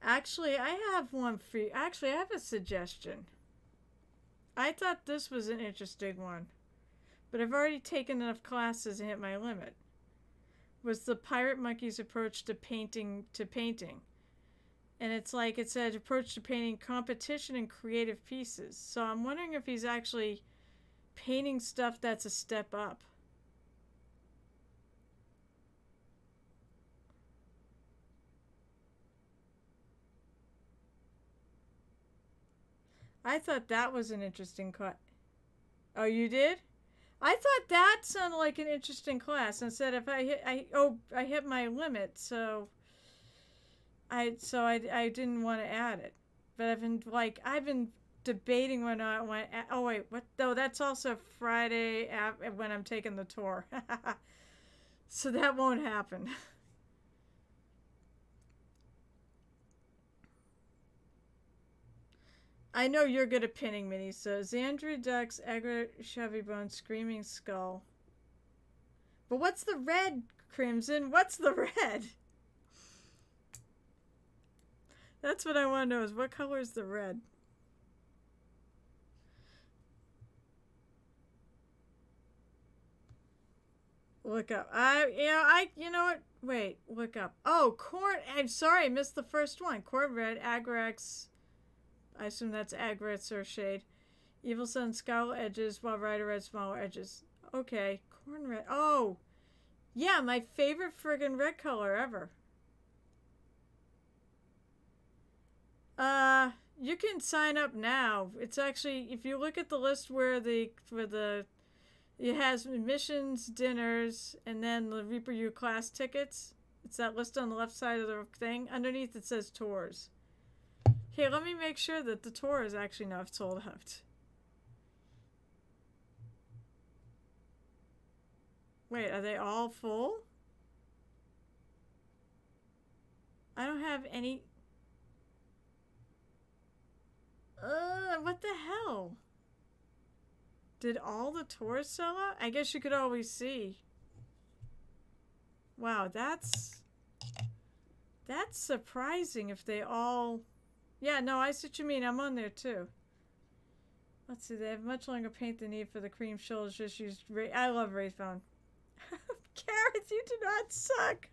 Actually, I have one for you. Actually, I have a suggestion. I thought this was an interesting one, but I've already taken enough classes and hit my limit. Was the Pirate Monkey's approach to painting And it's like it said approach to painting competition and creative pieces. So I'm wondering if he's actually painting stuff that's a step up. I thought that was an interesting class. Oh, you did? I thought that sounded like an interesting class. And said if I hit my limit, so I didn't want to add it. But I've been debating when I went. Oh wait, what? No, that's also Friday when I'm taking the tour. So that won't happen. I know you're good at pinning, Minnie. So Xandria Ducks, Agra Chevy Bone, Screaming Skull. But what's the red, Crimson? What's the red? That's what I want to know is what color is the red? Look up. You know what? Wait, look up. Oh, corn. I'm sorry, I missed the first one. Corn red, Agrax. I assume that's Agrax or shade. Evil Sun, Scowl edges, while Rider Red, smaller edges. Okay. Corn red. Oh, yeah, my favorite friggin' red color ever. You can sign up now. It's actually, if you look at the list where it has admissions, dinners, and then the Reaper U class tickets. It's that list on the left side of the thing. Underneath it says tours. Here, let me make sure that the tour is actually not sold out. Wait, are they all full? I don't have any. What the hell? Did all the tours sell out? I guess you could always see. Wow, that's surprising if they all... Yeah, no, I see what you mean. I'm on there too. Let's see, they have much longer paint than need for the cream shoulders. Just used... I love Wraithbone. Gareth, you do not suck.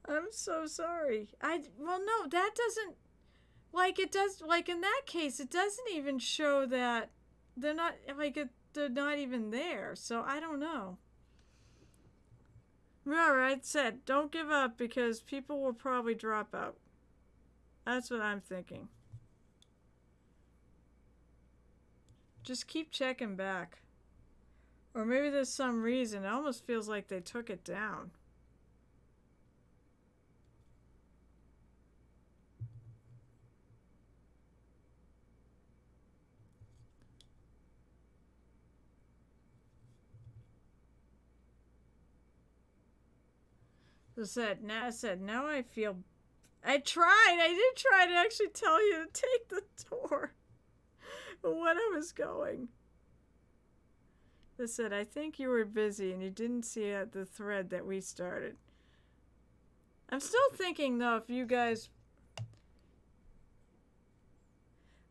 I'm so sorry. Well, no, that doesn't... Like, it does... Like, in that case, it doesn't even show that they're not... Like, they're not even there. So, I don't know. Remember, I said, don't give up because people will probably drop out. That's what I'm thinking. Just keep checking back. Or maybe there's some reason. It almost feels like they took it down. I said, now I feel... I did try to actually tell you to take the tour. When I was going. They said, I think you were busy and you didn't see the thread that we started. I'm still thinking, though, if you guys...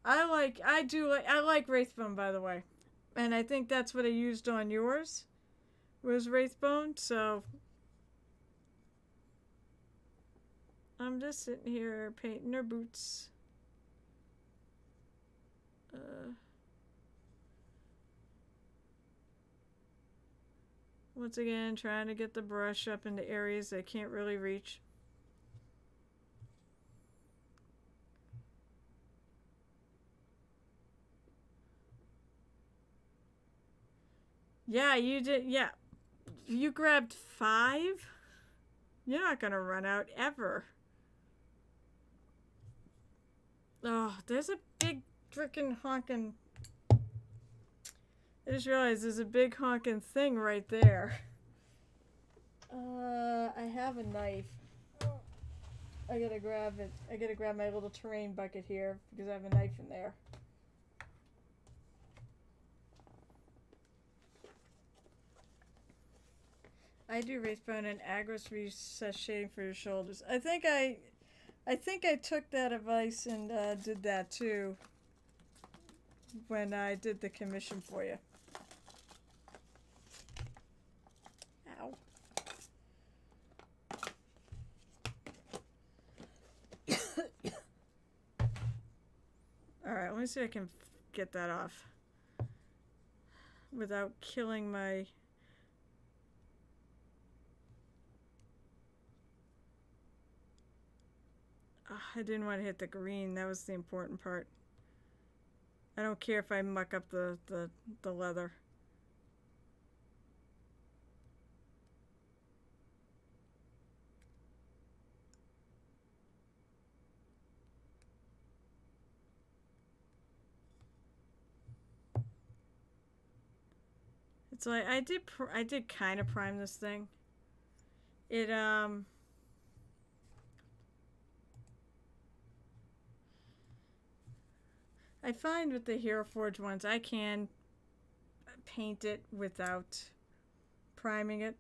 I like Wraithbone, by the way. And I think that's what I used on yours. Was Wraithbone, so... I'm just sitting here painting her boots. Once again, trying to get the brush up into areas I can't really reach. Yeah, you did. Yeah. You grabbed 5? You're not going to run out ever. Oh, there's a big freaking honking... I just realized there's a big honking thing right there. I have a knife. I gotta grab it. I gotta grab my little terrain bucket here because I have a knife in there. I do Wraithbone and Agros shading for your shoulders. I think I took that advice and did that too when I did the commission for you. Ow. Alright, let me see if I can get that off without killing my... I didn't want to hit the green. That was the important part. I don't care if I muck up the leather. It's like I did kind of prime this thing. It I find with the Hero Forge ones, I can paint it without priming it.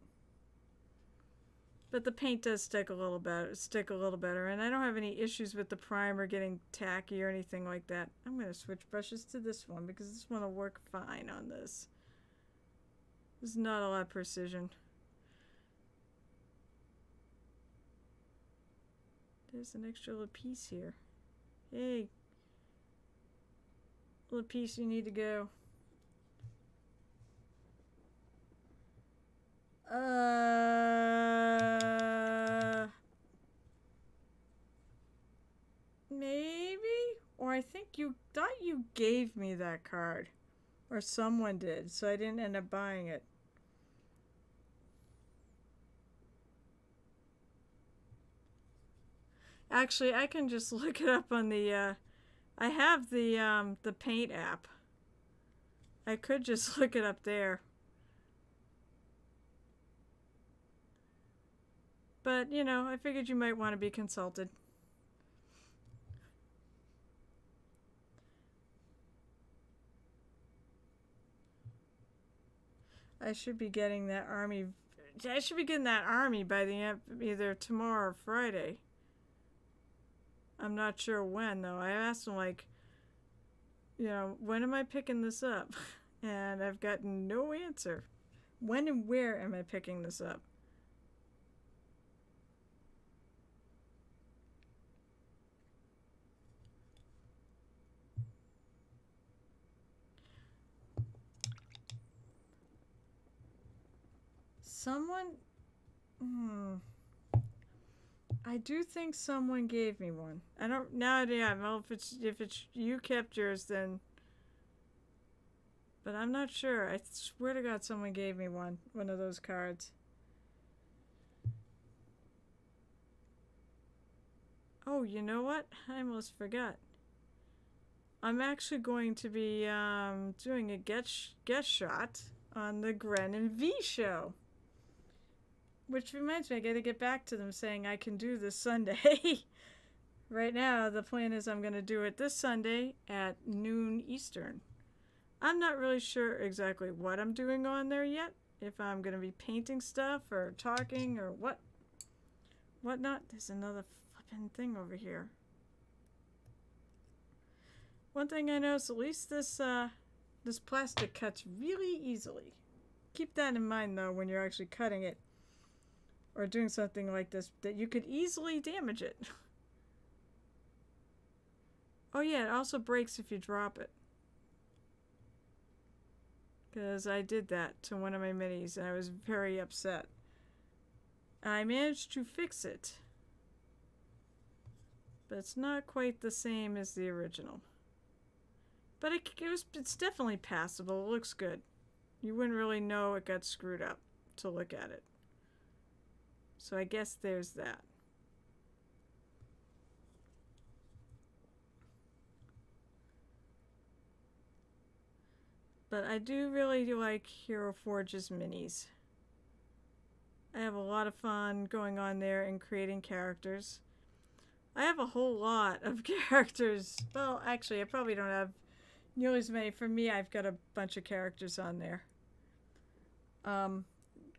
But the paint does stick a little better, and I don't have any issues with the primer getting tacky or anything like that. I'm going to switch brushes to this one because this one will work fine on this. There's not a lot of precision. There's an extra little piece here. Hey. Little piece you need to go. Maybe? Or I think you thought you gave me that card. Or someone did, so I didn't end up buying it. Actually, I can just look it up on the, I have the Paint app. I could just look it up there. But, you know, I figured you might want to be consulted. I should be getting that army. I should be getting that army by the end, either tomorrow or Friday. I'm not sure when, though. I asked him, like, you know, when am I picking this up? And I've gotten no answer. When and where am I picking this up? Someone... I do think someone gave me one. I don't... Now, yeah, well, if it's you kept yours, then... But I'm not sure. I swear to God someone gave me one of those cards. Oh, you know what? I almost forgot. I'm actually going to be doing a guest shot on the Gren and V show. Which reminds me, I gotta get back to them saying I can do this Sunday. Right now, the plan is I'm gonna do it this Sunday at noon Eastern. I'm not really sure exactly what I'm doing on there yet. If I'm gonna be painting stuff or talking or whatnot. There's another flipping thing over here. One thing I noticed, at least this plastic cuts really easily. Keep that in mind though when you're actually cutting it or doing something like this, that you could easily damage it. Oh yeah, it also breaks if you drop it. Because I did that to one of my minis and I was very upset. I managed to fix it. But it's not quite the same as the original. But it's definitely passable. It looks good. You wouldn't really know it got screwed up to look at it. So I guess there's that. But I do really like Hero Forge's minis. I have a lot of fun going on there and creating characters. I have a whole lot of characters. Well, actually, I probably don't have nearly as many. For me, I've got a bunch of characters on there.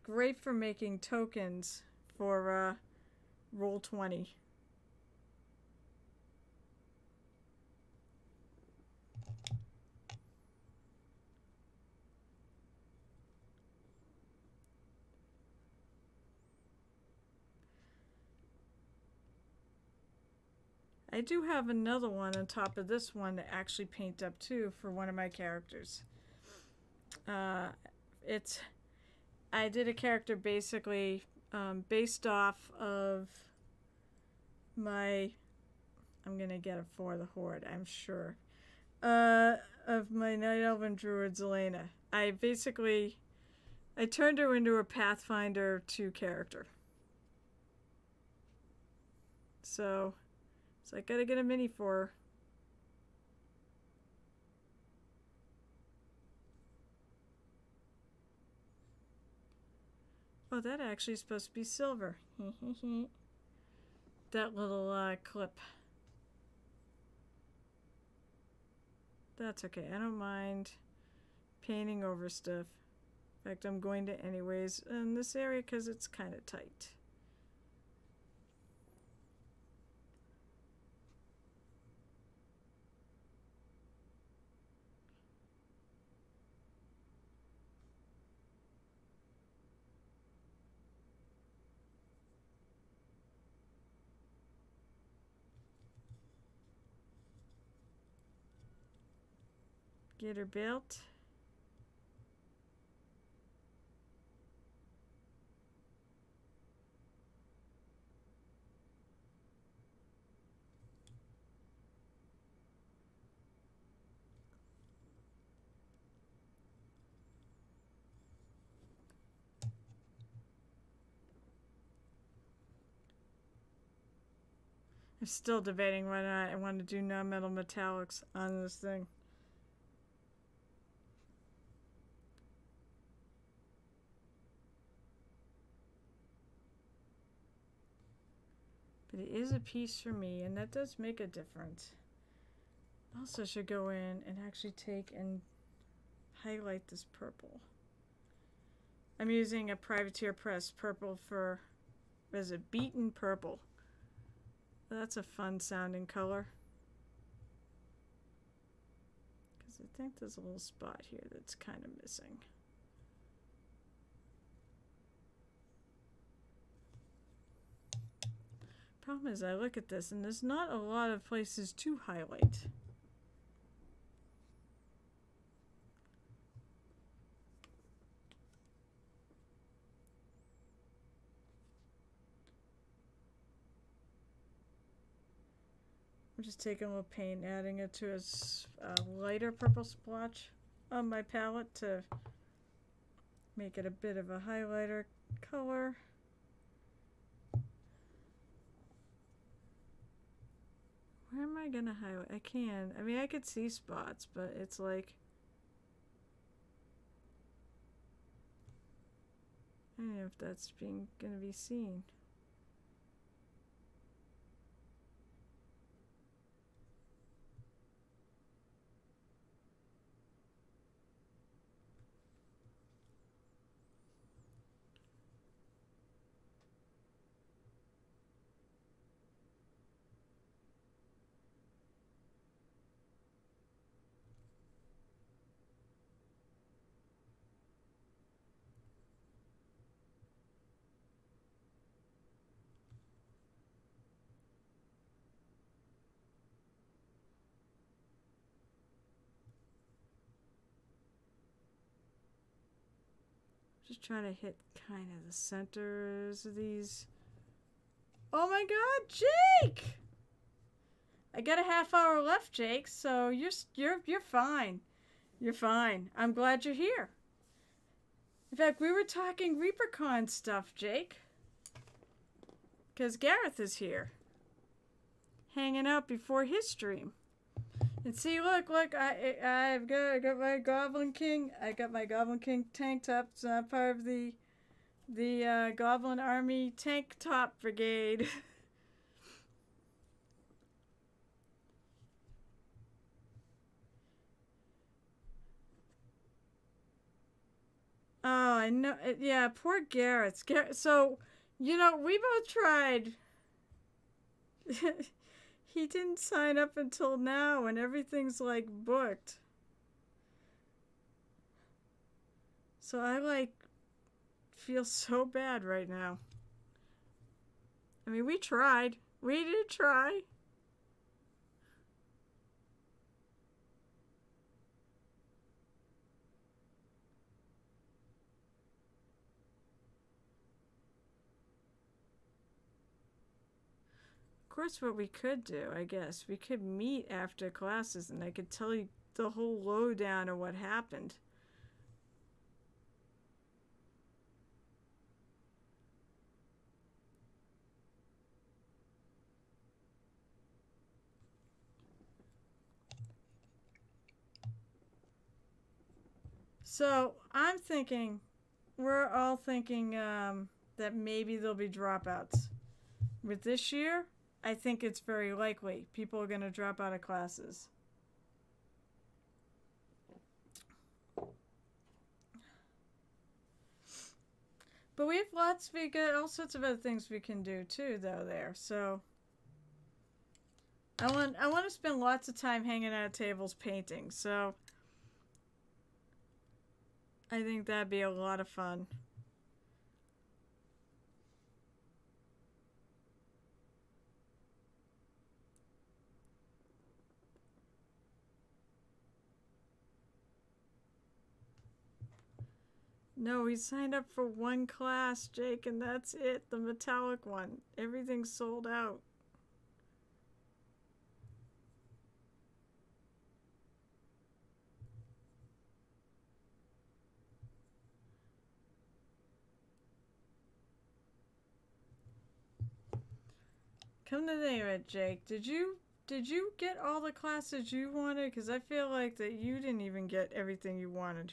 Great for making tokens for Roll20. I do have another one on top of this one to actually paint up too for one of my characters. I did a character basically based off of my, I'm gonna get it for the Horde, I'm sure, of my Night Elven Druid Zelena. I turned her into a Pathfinder 2 character. So I gotta get a mini for her. Oh, that actually is supposed to be silver. That little clip. That's okay. I don't mind painting over stuff. In fact, I'm going to anyways in this area because it's kind of tight. Get her built. I'm still debating whether or not I want to do non-metal metallics on this thing. But it is a piece for me, and that does make a difference. Also should go in and actually take and highlight this purple. I'm using a Privateer Press purple for, what is it, beaten purple. That's a fun sounding color. Because I think there's a little spot here that's kind of missing. Problem is I look at this and there's not a lot of places to highlight. I'm just taking a little paint, adding it to a lighter purple splotch on my palette to make it a bit of a highlighter color. Where am I gonna highlight? I can. I mean, I could see spots, but it's like, I don't know if that's gonna be seen. Just trying to hit kind of the centers of these. Oh my God, Jake! I got a half hour left, Jake. So you're fine. You're fine. I'm glad you're here. In fact, we were talking ReaperCon stuff, Jake. Because Gareth is here, hanging out before his stream. And see, look, I've got my Goblin King. I got my Goblin King tank top. It's not part of the Goblin Army Tank Top Brigade. Oh, I know. Yeah, poor Gareth. So, you know, we both tried. He didn't sign up until now, and everything's like booked. So I like feel so bad right now. I mean, we tried. We did try. Of course, what we could do, I guess, we could meet after classes and I could tell you the whole lowdown of what happened. So I'm thinking, we're all thinking that maybe there'll be dropouts. With this year, I think it's very likely people are going to drop out of classes. But we got all sorts of other things we can do too, though, there. So I want to spend lots of time hanging out at tables painting. So I think that'd be a lot of fun. No, we signed up for one class, Jake, and that's it. The metallic one. Everything's sold out. come to think of it, Jake, did you get all the classes you wanted? Because I feel like that you didn't even get everything you wanted.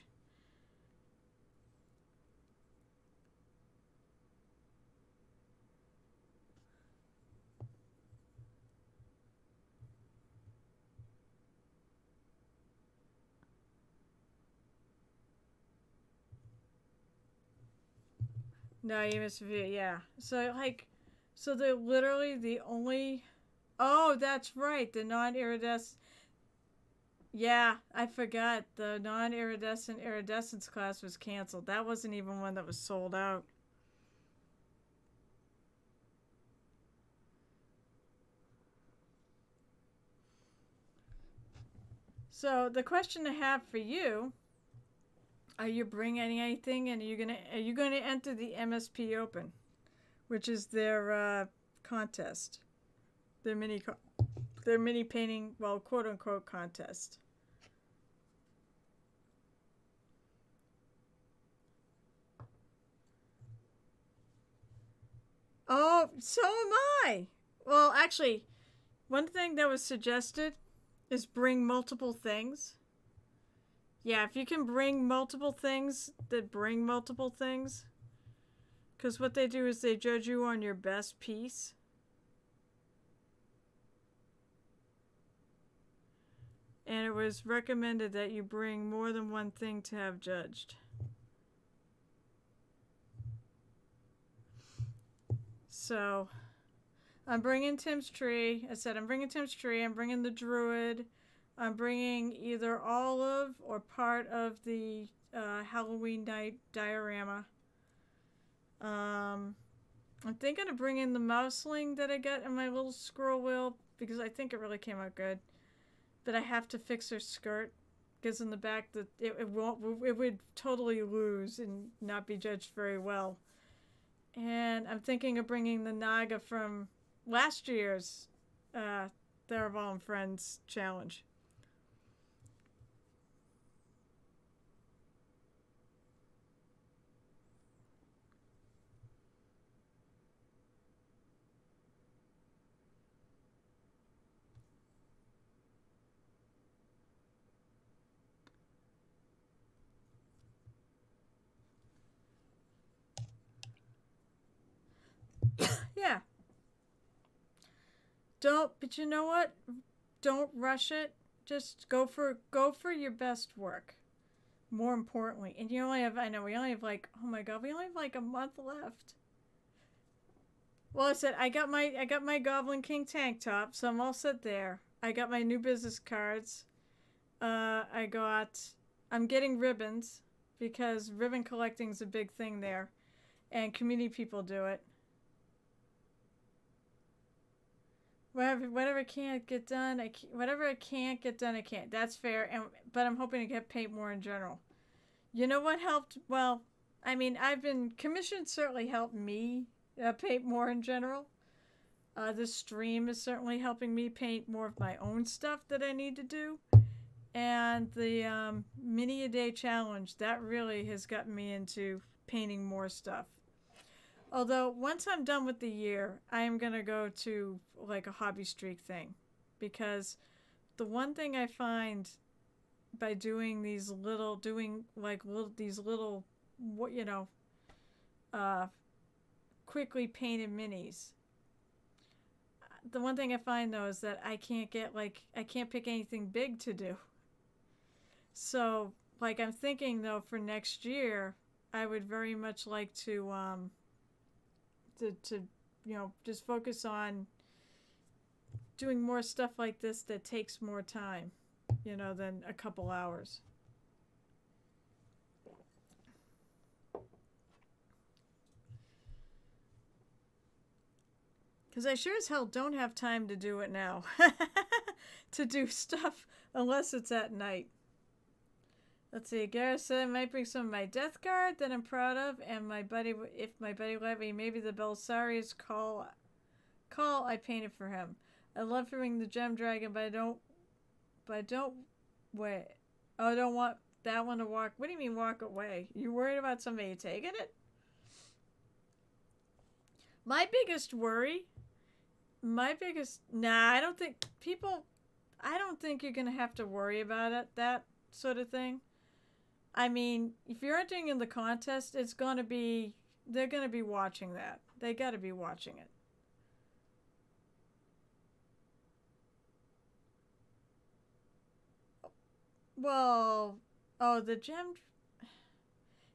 No, you missed a few. Yeah. So so they're literally the only. Oh, that's right. The non-iridescent. Yeah, I forgot. The non-iridescent iridescence class was canceled. That wasn't even one that was sold out. So the question I have for you: are you bringing anything, and are you gonna enter the MSP Open, which is their contest, their mini painting, well, quote unquote contest. Oh, so am I. Well, actually, one thing that was suggested is bring multiple things. Yeah, if you can bring multiple things, then bring multiple things. Because what they do is they judge you on your best piece. And it was recommended that you bring more than one thing to have judged. So, I'm bringing Tim's tree. I said I'm bringing Tim's tree. I'm bringing the druid. I'm bringing either all of or part of the Halloween night diorama. I'm thinking of bringing the mouseling that I got in my little scroll wheel because I think it really came out good. But I have to fix her skirt because in the back that it would totally lose and not be judged very well. And I'm thinking of bringing the Naga from last year's Theraval and Friends challenge. Yeah. But you know what? Don't rush it. Just go for your best work. More importantly, and we only have oh my god, we only have like a month left. Well, I said I got my Goblin King tank top, so I'm all set there. I got my new business cards. I'm getting ribbons because ribbon collecting is a big thing there, and community people do it. Whatever can't get done, whatever I can't get done, I can't. That's fair, but I'm hoping to get paint more in general. You know what helped? Well, I mean, commissions certainly helped me paint more in general. This stream is certainly helping me paint more of my own stuff that I need to do. And the mini a day challenge, that really has gotten me into painting more stuff. Although, once I'm done with the year, I am going to go to like a hobby streak thing. Because the one thing I find by doing these little, quickly painted minis. The one thing I find though is that I can't pick anything big to do. So, I'm thinking though for next year, I would very much like to just focus on doing more stuff like this that takes more time, than a couple hours. Because I sure as hell don't have time to do it now. To do stuff unless it's at night. Let's see, Gareth said I might bring some of my death guard that I'm proud of, and if my buddy let me, maybe the Belisarius call I painted for him. I love bringing the gem dragon, but I don't wait. Oh, I don't want that one to walk. What do you mean walk away? You worried about somebody taking it? My biggest worry My biggest, nah, I don't think people, I don't think you're gonna have to worry about it, that sort of thing. I mean, if you're entering in the contest, it's gonna be, they're gonna be watching that. They gotta be watching it. Well, oh, the gem,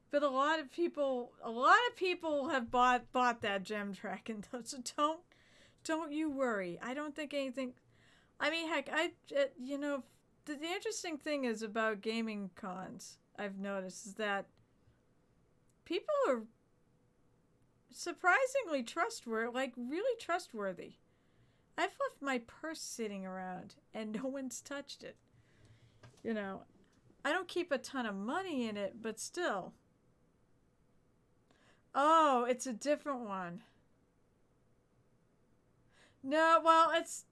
but a lot of people have bought that gem dragon though. So don't you worry. I don't think anything. I mean, heck, you know, the interesting thing is about gaming cons. I've noticed is that people are surprisingly trustworthy, like really trustworthy. I've left my purse sitting around and no one's touched it. You know, I don't keep a ton of money in it, but still. Oh, it's a different one. No, well, it's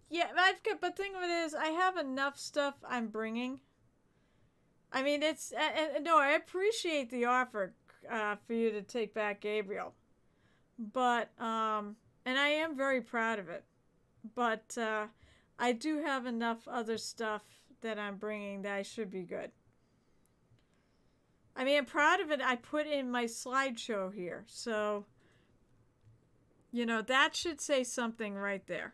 yeah. I've got, but thing of it is, I have enough stuff I'm bringing. I mean, it's no. I appreciate the offer for you to take back Gabriel, but and I am very proud of it. But I do have enough other stuff that I'm bringing that I should be good. I mean, I'm proud of it. I put in my slideshow here, so you know that should say something right there.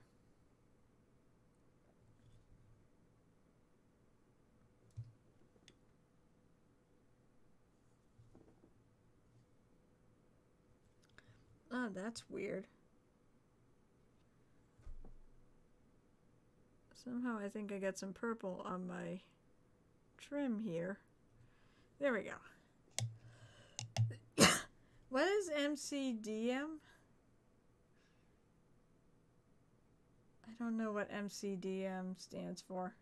Oh, that's weird. Somehow I think I got some purple on my trim here. There we go. What is MCDM? I don't know what MCDM stands for.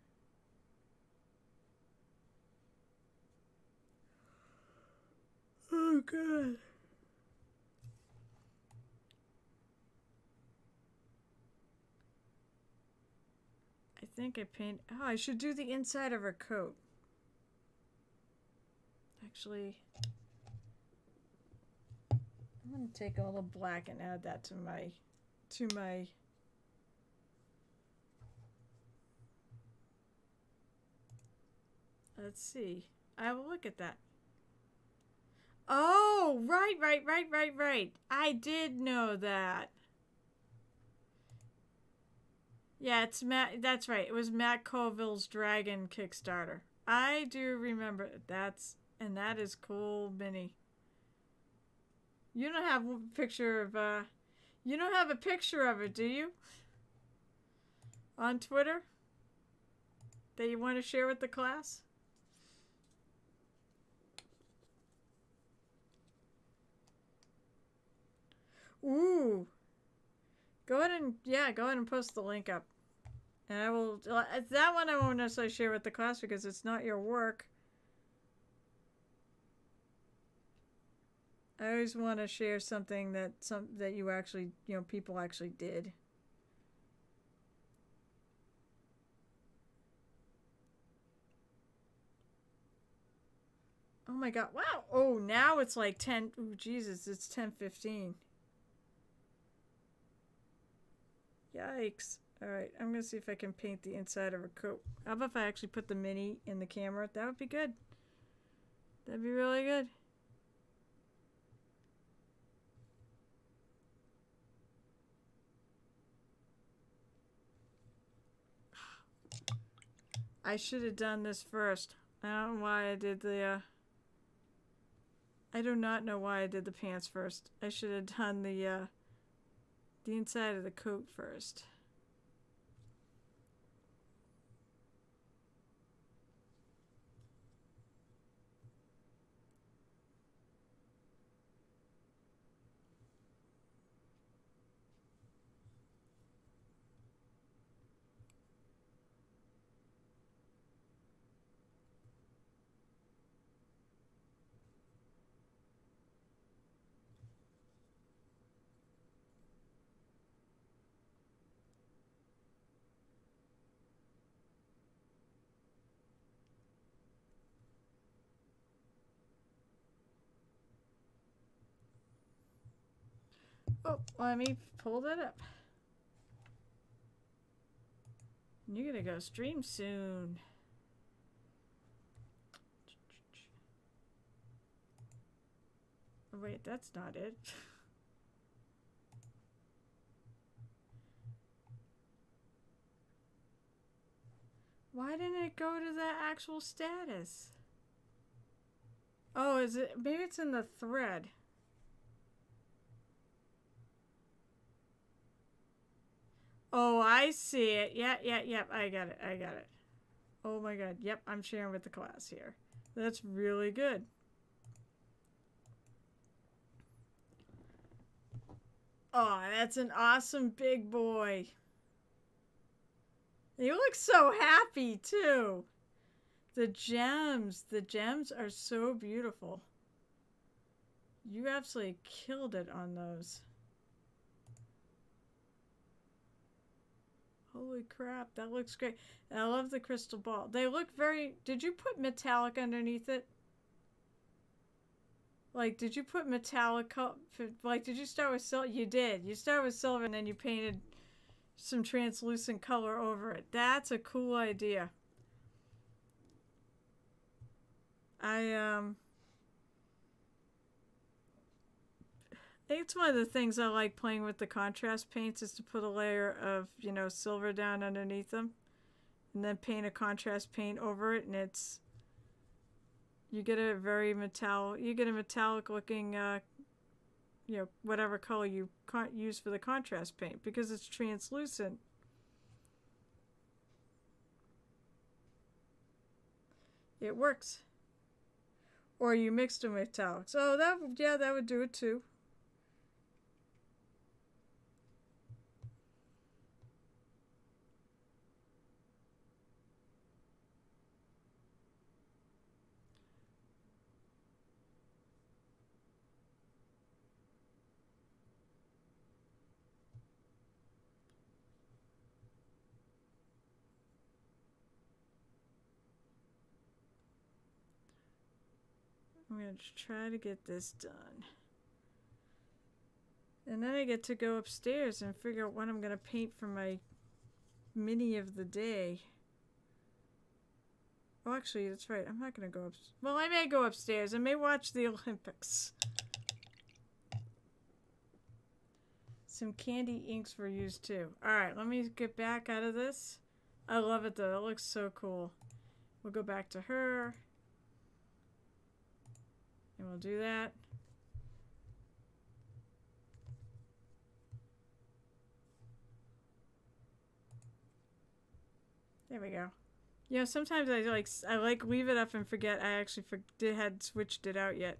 Oh, God. I think I paint. Oh, I should do the inside of her coat. Actually, I'm gonna take a little black and add that to my. Let's see. I will look at that. Oh, right. I did know that. Yeah, it's Matt. That's right. It was Matt Colville's Dragon Kickstarter. I do remember that is cool, Minnie. You don't have a picture of you don't have a picture of it, do you? On Twitter that you want to share with the class? Ooh. Go ahead and post the link up. And I will that one I won't necessarily share with the class because it's not your work. I always want to share something that you actually, you know, people actually did. Oh my god. Wow. Oh, now it's like 10. Oh, Jesus, it's 10:15. Yikes. All right, I'm going to see if I can paint the inside of her coat. How about if I actually put the mini in the camera? That would be good. That'd be really good. I should have done this first. I don't know why I did the, I do not know why I did the pants first. I should have done the inside of the coat first. Oh, let me pull that up. You're gonna go stream soon. Oh, wait, that's not it. Why didn't it go to the actual status? Oh, is it? Maybe it's in the thread. Oh, I see it. Yeah. I got it. Oh my god. Yep, I'm sharing with the class here. That's really good. Oh, that's an awesome big boy. You look so happy, too. The gems are so beautiful. You absolutely killed it on those. Holy crap, that looks great. And I love the crystal ball. They look very... Did you put metallic underneath it? Like, did you put metallic... Like, did you start with silver? You did. You started with silver and then you painted some translucent color over it. That's a cool idea. I think it's one of the things I like playing with the contrast paints is to put a layer of, you know, silver down underneath them and then paint a contrast paint over it, and it's, you get a very metallic looking, you know, whatever color you use for the contrast paint because it's translucent. It works. Or you mixed them with metallics. Oh, that would do it too. I'm going to try to get this done. And then I get to go upstairs and figure out what I'm going to paint for my mini of the day. Oh, actually, that's right. I'm not going to go upstairs. Well, I may go upstairs. I may watch the Olympics. Some candy inks were used too. Alright, let me get back out of this. I love it though. It looks so cool. We'll go back to her. And we'll do that. There we go. You know, sometimes I like leave it up and forget I actually had switched it out yet.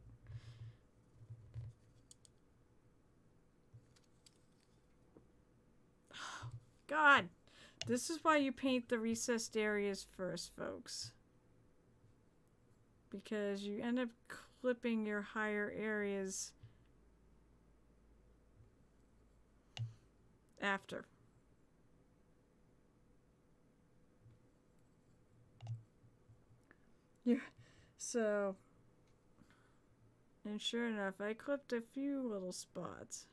God, this is why you paint the recessed areas first, folks. Because you end up clipping your higher areas after. Yeah, so, and sure enough, I clipped a few little spots.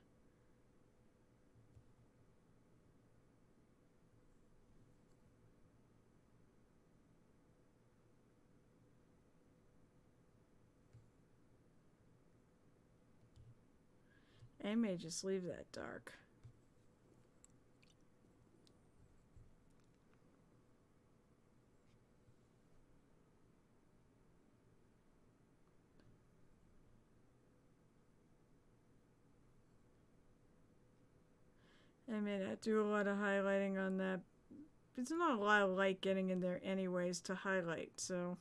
I may just leave that dark. I may not do a lot of highlighting on that. There's not a lot of light getting in there anyways to highlight, so...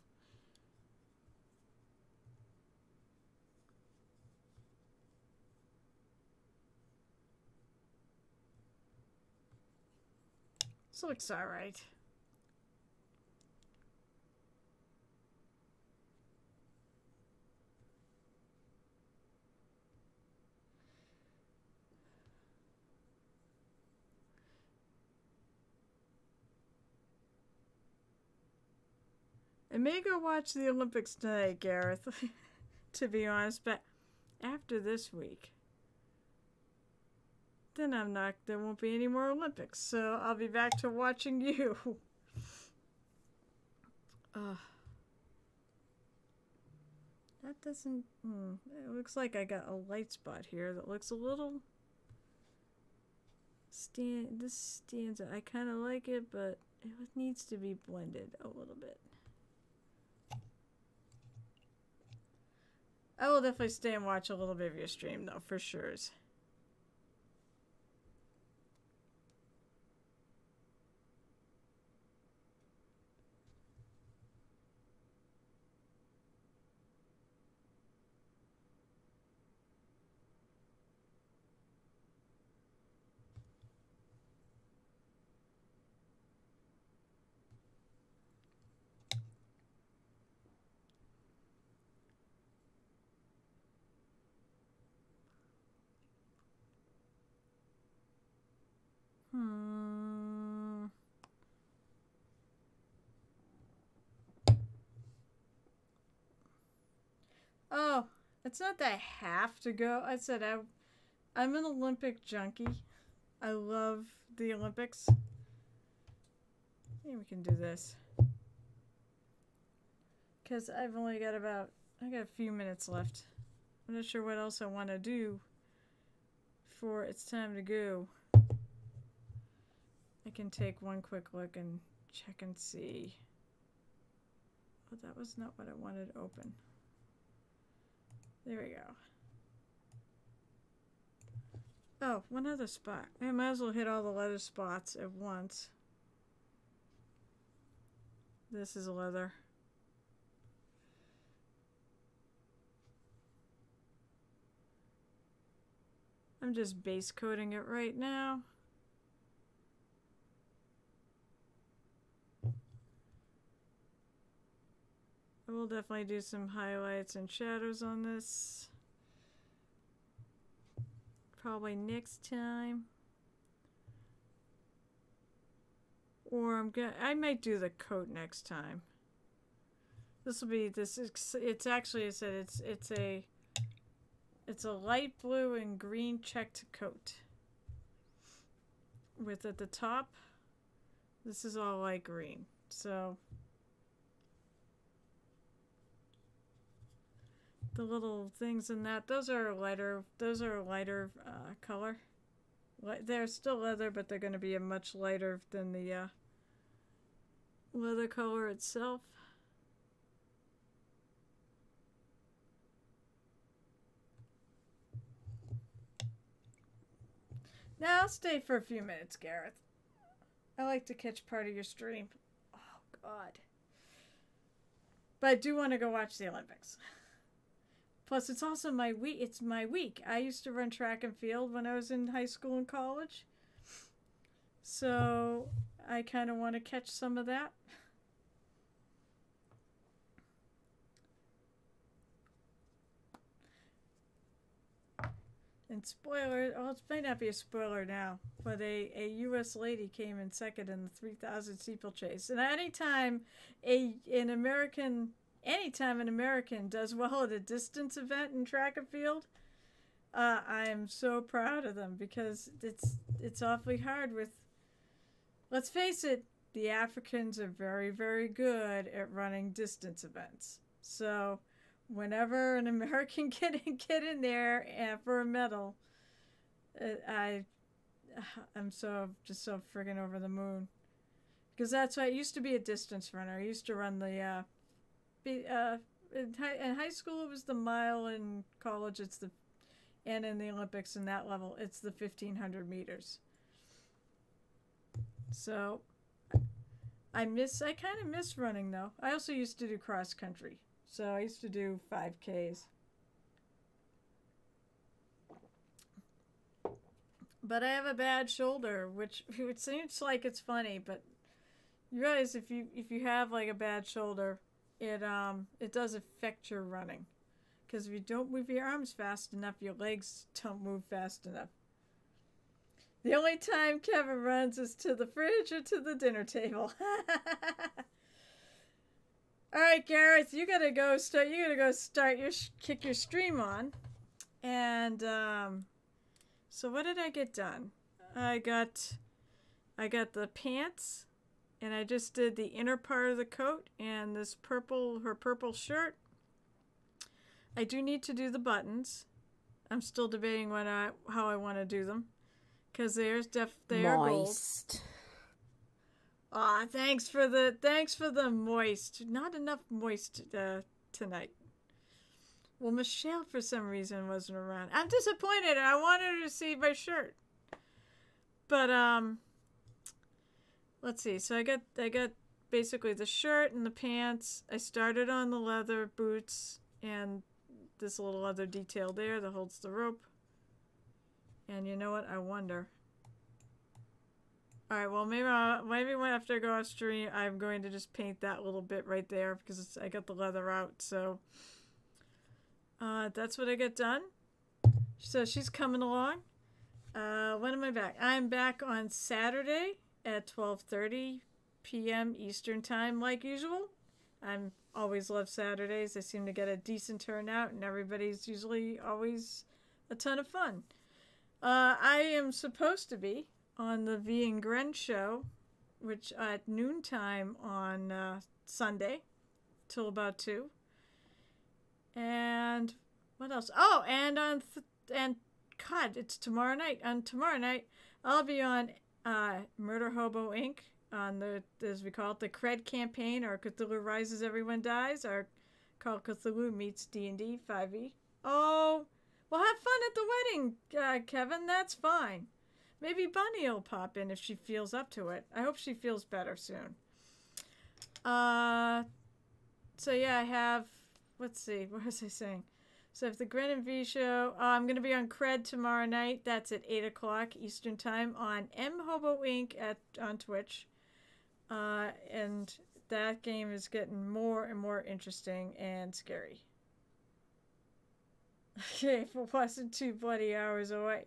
This looks alright. I may go watch the Olympics tonight, Gareth, to be honest, but after this week. then there won't be any more Olympics. So I'll be back to watching you. That doesn't, it looks like I got a light spot here that looks a little, this stands out. I kind of like it, but it needs to be blended a little bit. I will definitely stay and watch a little bit of your stream though, for sure. Oh, it's not that I have to go. I said I'm an Olympic junkie. I love the Olympics. Maybe we can do this. Because I've only got I got a few minutes left. I'm not sure what else I want to do before it's time to go. I can take one quick look and check and see. Oh, that was not what I wanted to open. There we go. Oh, one other spot. I might as well hit all the leather spots at once. This is leather. I'm just base coating it right now. I will definitely do some highlights and shadows on this. Probably next time. Or I might do the coat next time. This will be it's actually, I said it's a light blue and green checked coat. With at the top, this is all light green. So the little things in that, those are lighter color. They're still leather, but they're going to be a much lighter than the leather color itself. Now I'll stay for a few minutes, Gareth. I like to catch part of your stream. Oh, God. But I do want to go watch the Olympics. Plus, it's also my week. It's my week. I used to run track and field when I was in high school and college. So I kind of want to catch some of that. And spoiler, well, it might not be a spoiler now, but a U.S. lady came in second in the 3,000 steeplechase. And anytime an American does well at a distance event in track and field, I am so proud of them, because it's awfully hard with, let's face it, the Africans are very, very good at running distance events. So whenever an American get in there for a medal, I'm just so friggin' over the moon, because that's why I used to be a distance runner. I used to run the in high school it was the mile, in college and in the Olympics in that level it's the 1,500 meters. So I kind of miss running though. I also used to do cross country. So I used to do 5Ks. But I have a bad shoulder, which seems like it's funny, but you realize if you have like a bad shoulder, it does affect your running. Because if you don't move your arms fast enough, your legs don't move fast enough. The only time Kevin runs is to the fridge or to the dinner table. All right, Gareth, you gotta go kick your stream on, and So what did I get done? I got the pants, and I just did the inner part of the coat and this her purple shirt. I do need to do the buttons. I'm still debating how I want to do them, because they are gold. Aw, thanks for the moist. Not enough moist tonight. Well, Michelle for some reason wasn't around. I'm disappointed. I wanted her to see my shirt. But let's see. So I got basically the shirt and the pants. I started on the leather boots and this little other detail there that holds the rope. And you know what? I wonder. All right, well, maybe after I go off stream, I'm going to just paint that little bit right there because I got the leather out. So that's what I get done. So she's coming along. When am I back? I'm back on Saturday at 12:30 p.m. Eastern Time, like usual. I'm always love Saturdays. I seem to get a decent turnout, and everybody's usually always a ton of fun. I am supposed to be on the V and Gren show, which at noontime on Sunday till about 2. And what else? Oh, and God, it's tomorrow night. On tomorrow night, I'll be on Murder Hobo Inc. on the, as we call it, the Cred campaign, or Cthulhu Rises, Everyone Dies, or Call Cthulhu Meets D&D 5e. Oh, well, have fun at the wedding, Kevin. That's fine. Maybe Bunny will pop in if she feels up to it. I hope she feels better soon. So yeah, I have, let's see, what was I saying? So if the Grin and V show, I'm going to be on Cred tomorrow night. That's at 8 o'clock Eastern Time on M Hobo Inc. on Twitch. And that game is getting more and more interesting and scary. Okay, if it wasn't 2 bloody hours away.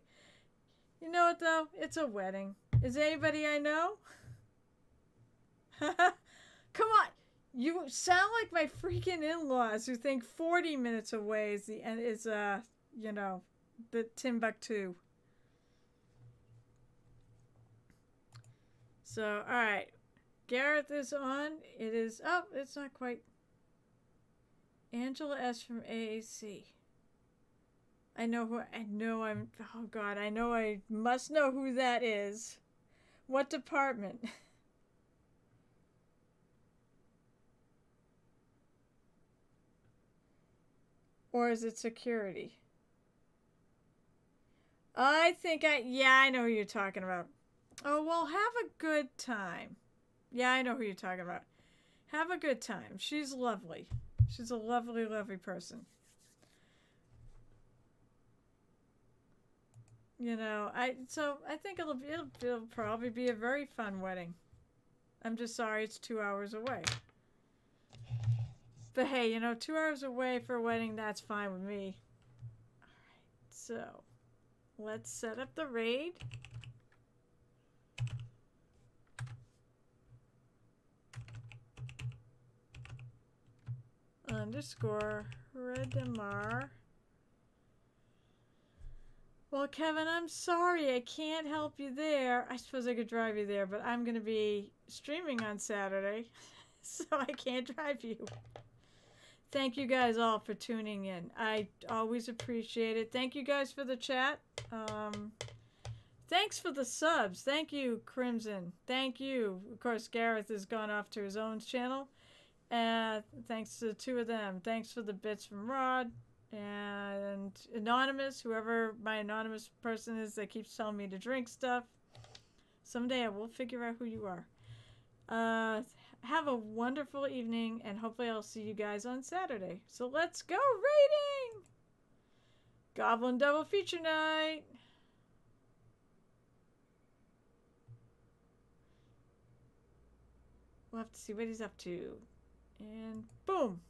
You know what, though? It's a wedding. Is anybody I know? Come on! You sound like my freaking in-laws who think 40 minutes away is the Timbuktu. So, alright. Gareth is on. It is, oh, it's not quite. Angela S. from AAC. I must know who that is. What department? Or is it security? I know who you're talking about. Oh, well, have a good time. Yeah, I know who you're talking about. Have a good time. She's lovely. She's a lovely, lovely person. You know, I think it'll probably be a very fun wedding. I'm just sorry it's 2 hours away. But hey, 2 hours away for a wedding, that's fine with me. Alright, so let's set up the raid. _ Redemar. Well, Kevin, I'm sorry I can't help you there. I suppose I could drive you there, but I'm going to be streaming on Saturday, so I can't drive you. Thank you guys all for tuning in. I always appreciate it. Thank you guys for the chat. Thanks for the subs. Thank you, Crimson. Thank you. Of course, Gareth has gone off to his own channel. Thanks to the 2 of them. Thanks for the bits from Rod. And Anonymous, whoever my anonymous person is that keeps telling me to drink stuff. Someday I will figure out who you are. Have a wonderful evening, and hopefully I'll see you guys on Saturday. So let's go raiding! Goblin Double Feature Night! We'll have to see what he's up to. And boom!